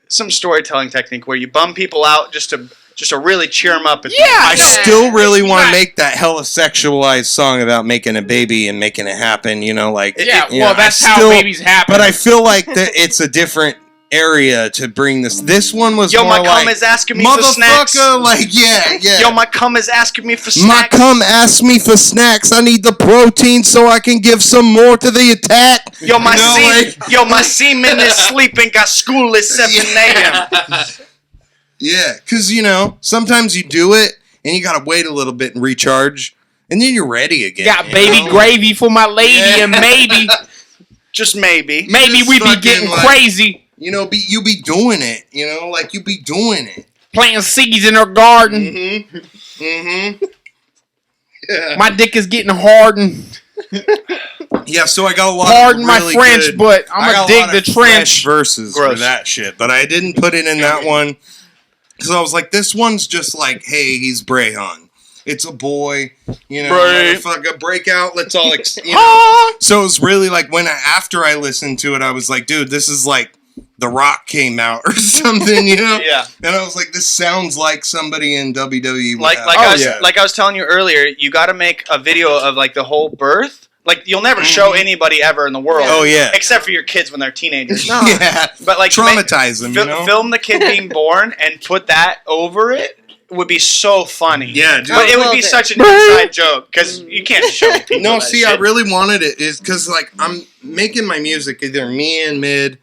some storytelling technique where you bum people out just to really cheer them up. I still really want to make that hella sexualized song about making a baby and making it happen, you know, like... Yeah, well, that's how babies happen. But I feel like that it's a different area to bring this. This one was more like... Yo, my cum is asking me for snacks. Like, yeah. Yo, my cum is asking me for snacks. My cum asked me for snacks. I need the protein so I can give some more to the attack. Yo, my semen is sleeping. Got school at 7 a.m. Yeah, because, you know, sometimes you do it, and you got to wait a little bit and recharge, and then you're ready again. Got baby gravy for my lady, and maybe, just maybe we be getting crazy. You know, you be doing it, you know, like you be doing it. Planting seeds in her garden. Mm-hmm. Mm-hmm. Yeah. My dick is getting hardened. Yeah, so I got a lot Pardon of my really French, good, but I'm going to dig the trench. Verses for that shit, but I didn't put it in that one. Because I was like, this one's just like, hey, he's Brayhan. It's a boy, you know, motherfucker, break out, let's all, you know. So it was really like after I listened to it, I was like, dude, this is like The Rock came out or something, you know? Yeah. And I was like, this sounds like somebody in WWE. Like I was telling you earlier, you got to make a video of like the whole birth. Like, you'll never show anybody ever in the world. Oh, yeah. Except for your kids when they're teenagers. Yeah. But, like, traumatize them, you know? Film the kid being born and put that over it would be so funny. Yeah, dude. But it would be such an inside joke, because you can't show people No, that see, shit. I really wanted it, is because, like, I'm making my music, either me and Mid,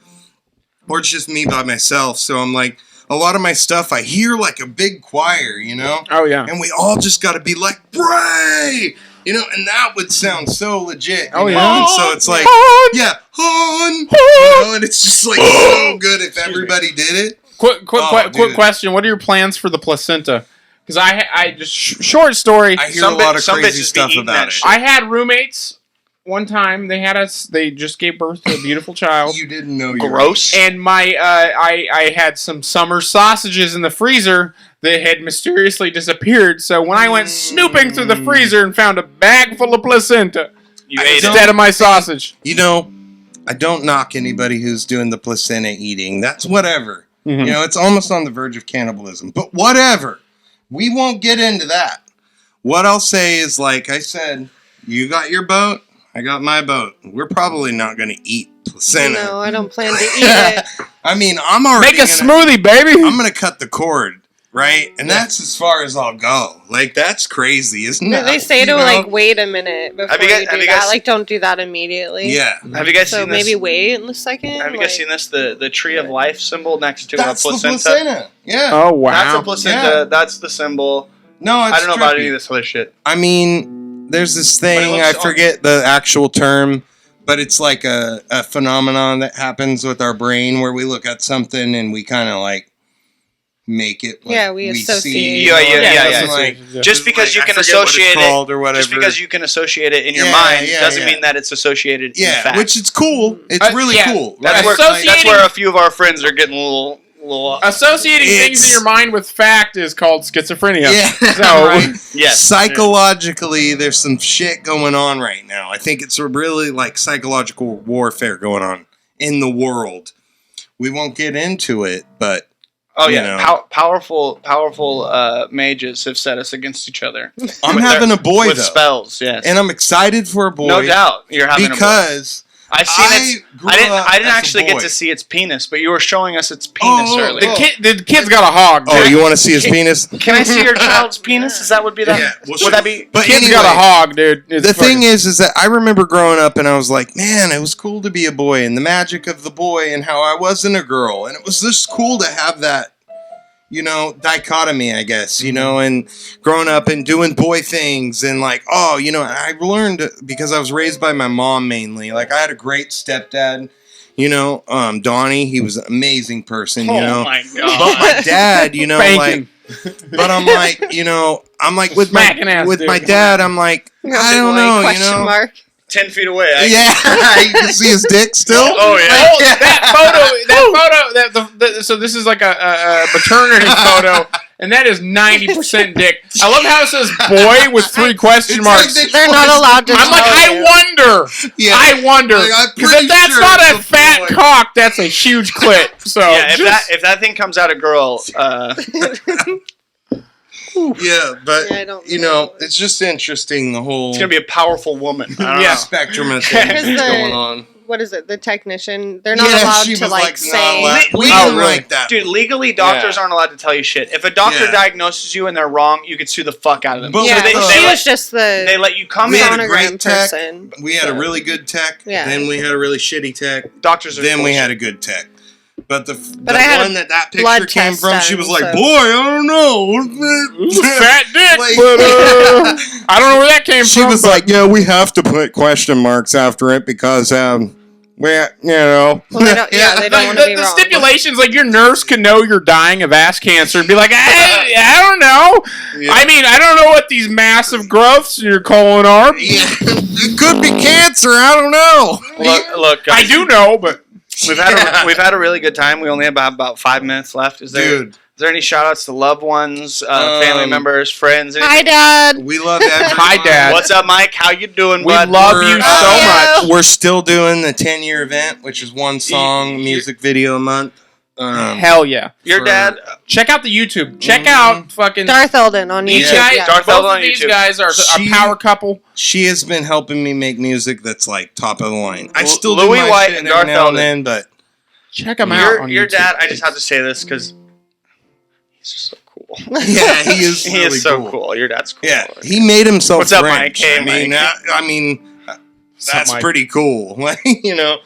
or it's just me by myself, so I'm like, a lot of my stuff, I hear like a big choir, you know? Oh, yeah. And we all just got to be like, Bray! You know, and that would sound so legit. Oh, yeah. And so it's like, yeah, you know, and it's just like so good if everybody did it. Quick question. What are your plans for the placenta? Because I just, short story. I hear a lot of crazy stuff about it. I had roommates one time they just gave birth to a beautiful child. You didn't know you Gross. And I had some summer sausages in the freezer that had mysteriously disappeared. So when I went snooping through the freezer and found a bag full of placenta instead of my sausage. You know, I don't knock anybody who's doing the placenta eating. That's whatever. Mm-hmm. You know, it's almost on the verge of cannibalism. But whatever. We won't get into that. What I'll say is, like I said, you got your boat, I got my boat. We're probably not going to eat placenta. No, I don't plan to eat it. I mean, I'm already Make a smoothie, baby. I'm going to cut the cord, right? And that's as far as I'll go. Like, that's crazy, isn't it? They say to, like, wait a minute before you do that. Like, don't do that immediately. Yeah. Have you guys so seen this? maybe wait a second. Have you guys seen this? The tree of life symbol next to That's a placenta. the placenta. Yeah. Oh, wow. That's a placenta. Yeah. That's the symbol. No, it's I don't know about trippy. any of this other shit. I mean, there's this thing, looks I forget the actual term, but it's like a phenomenon that happens with our brain where we look at something and we kind of like make it. Like, we see, associate. Yeah. Like, just because you I can forget what it's associate called it, or whatever. just because you can associate it in your Yeah, mind yeah, doesn't yeah. mean that it's associated in fact. which is cool. It's really yeah. cool. That's right? where that's where a few of our friends are getting a little Associating things in your mind with fact is called schizophrenia. Yeah. So, yes. Psychologically, there's some shit going on right now. I think it's really like psychological warfare going on in the world. We won't get into it, but Oh yeah, powerful mages have set us against each other. I'm having a boy with though, spells, yes, and I'm excited for a boy. No doubt, you're having because a boy. I've seen it. I didn't actually get to see its penis, but you were showing us its penis earlier. The kid's got a hog. Oh, you want to see his penis? Can I see your child's penis? Is that would be that? Yeah. Would that be? But Kid's anyway, got a hog, dude. The thing is that I remember growing up and I was like, man, it was cool to be a boy and the magic of the boy and how I wasn't a girl. And it was just cool to have that, you know, dichotomy, I guess, you know, and growing up and doing boy things and like, oh, you know, I learned because I was raised by my mom mainly. Like I had a great stepdad, you know, Donnie, he was an amazing person, you know. Oh my God. But my dad, you know, like, but I'm like, you know, I'm like with my dad, I'm like, I don't know, you know. Mark. 10 feet away. Yeah, you can see his dick still. Oh yeah. That photo. So this is like a maternity photo, and that is 90% dick. I love how it says "boy" with 3 question marks. Like they're not allowed to. I'm like, I wonder, because if that's not a fat cock, that's a huge clit. So yeah, if that thing comes out a girl. Yeah, but I don't you know, it's just interesting the whole. It's gonna be a powerful woman. I don't know. Spectrum of things going on. What is it? The technician? They're not allowed to like say. Like that. Dude, legally, doctors aren't allowed to tell you shit. If a doctor diagnoses you and they're wrong, you could sue the fuck out of them. But she was just the. They let you come we in. had a great tech. Person, we had a really good tech. Yeah. Then we had a really shitty tech. Doctors are. Then we had a good tech. But the I one that picture came from, she was like, so. "Boy, I don't know, fat dick." Like, but I don't know where that came from. She was like, "Yeah, we have to put question marks after it because we, you know." Well, they don't want to be the wrong. stipulations, like your nurse can know you're dying of ass cancer and be like, I don't know. Yeah. I mean, I don't know what these massive growths in your colon are. Yeah, it could be cancer. I don't know. Look, guys, I do know, but we've had a really good time. We only have about 5 minutes left. Is there any shout outs to loved ones, family members, friends? Anything? Hi, Dad. We love everyone. Hi, Dad. What's up, Mike? How you doing, We bud? love you so much. We're still doing the 10-year event, which is one song, music video a month. Hell yeah. Your dad. Check out the YouTube. Check out fucking Darth Eldon on these YouTube. guys. Yeah. Darth Both Eldon of on these YouTube. guys are a power couple. She has been helping me make music that's like top of the line. I still do Louis my White shit and every Darth now and Eldon. then, but Check them out on Your YouTube. dad. I just have to say this because he's just so cool. yeah, he is. He really is so cool. Your dad's cool. Yeah, he made himself. What's up, French. Mike? Hey, I mean, Mike. I mean, that's Mike. pretty cool. Like, you know,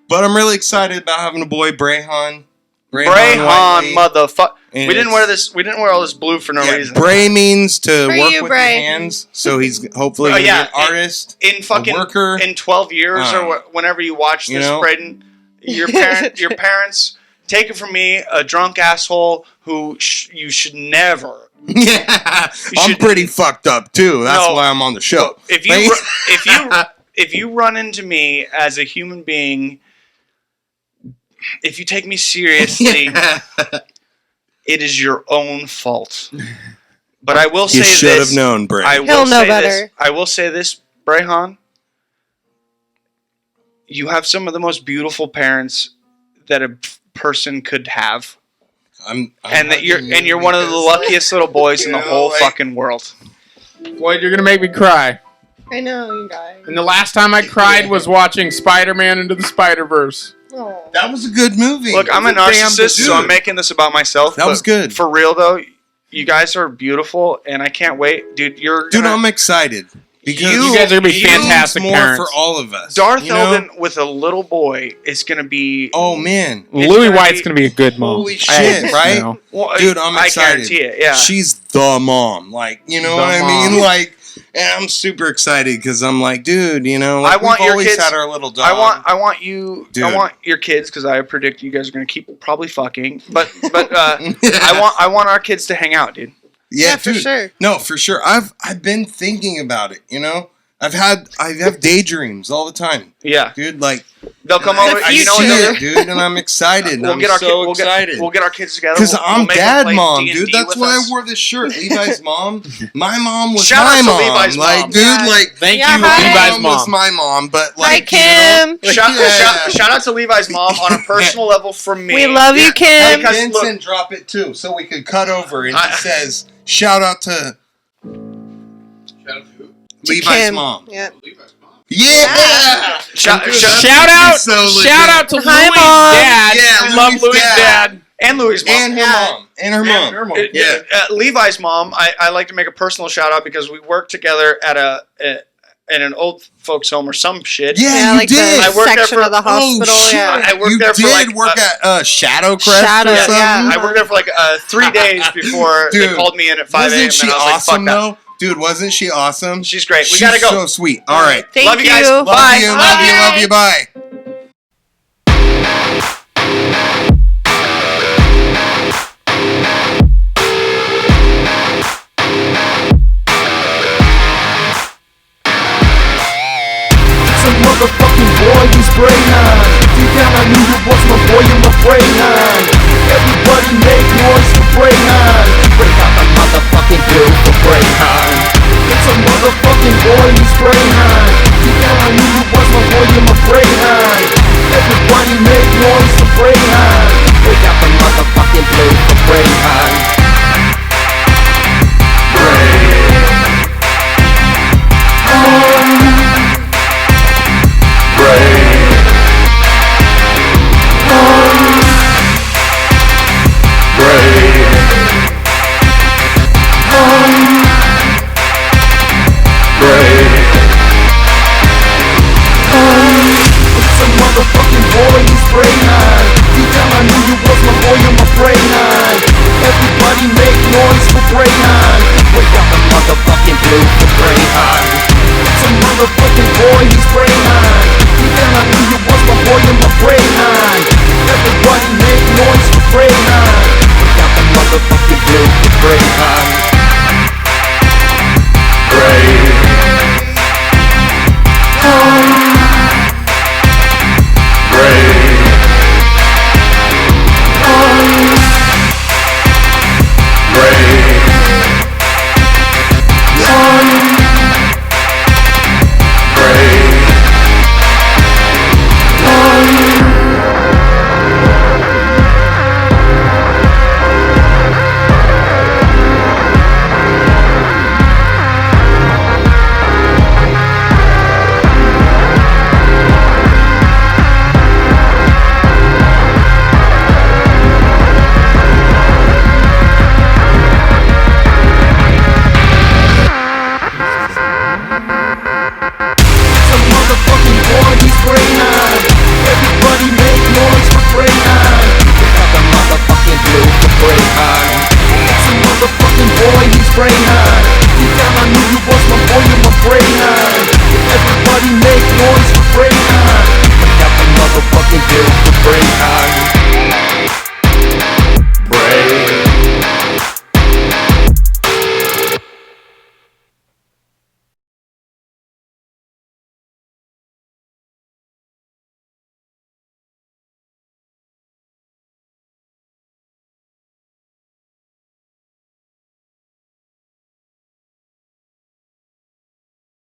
but I'm really excited about having a boy, Brayhan. Brayhan, motherfucker. And We didn't wear this. We didn't wear all this blue for no reason. Bray means to For work you, with Bray. your hands, so he's hopefully Oh, gonna yeah, be an artist, in fucking a worker. in 12 years or whenever you watch You this, know? Braden, your parents take it from me, a drunk asshole who you should never. Yeah, I'm should- pretty fucked up too. That's No. why I'm on the show. If if you run into me as a human being, if you take me seriously, it is your own fault. But I will say you this. should have known, Bray. He'll know better. I will say this, Brayhan. You have some of the most beautiful parents that a person could have. You're one of the luckiest little boys in the whole fucking world. Floyd, you're gonna make me cry. I know, you guys. And the last time I cried was watching Spider-Man Into the Spider-Verse. Oh. That was a good movie. Look, I'm a narcissist, so I'm making this about myself. That was good. For real, though, you guys are beautiful, and I can't wait. Dude, I'm excited. Because you guys are going to be fantastic more parents. for all of us. Darth Eldon with a little boy is going to be... Oh, man. Louis White's going to be a good mom. Holy shit, right? Well, dude, I'm excited. I guarantee it, yeah. She's the mom. Like, you know what I mean? Like... And I'm super excited because I'm like, dude, you know, like we've always had our little dog. I want your kids because I predict you guys are gonna keep probably fucking. But I want our kids to hang out, dude. Yeah, for sure. No, for sure. I've been thinking about it. You know, I have daydreams all the time. Yeah, dude. Like they'll come over. You know what, dude? And I'm excited. We'll get our kids together. Because I'm dad mom, dude. That's why I wore this shirt. Levi's mom. My mom was my mom. Levi's like, mom. dude, like thank you, Levi's mom. was my mom. But like, hi, Kim. Shout out to Levi's mom on a personal level from me. We love you, Kim. Have Vincent drop it too, so we could cut over and it says, "Shout out to Levi's mom." Yep. Yeah. Shout out to Louis' dad. Yeah, love Louis' dad. And Louis' mom. And her mom. And her mom. Yeah. Levi's mom, I like to make a personal shout out because we worked together at in an old folks home or some shit. Yeah, you like did. the section of the hospital. Oh, shit. Yeah. I worked there for work at Shadow Crest or something? Yeah. I worked there for like 3 days before they called me in at 5 a.m. Wasn't she and I was awesome, like, fuck though? Dude, wasn't she awesome? She's great. We She's gotta go. So sweet. All right. Thank love you guys. you. Bye. Love you. Bye. Motherfucking boy, you spray nine. Deep down I knew you was my boy, you're my Bray nine. Everybody make noise for Bray nine. Break out the motherfucking dude for Bray nine. It's a motherfucking boy, you spray nine.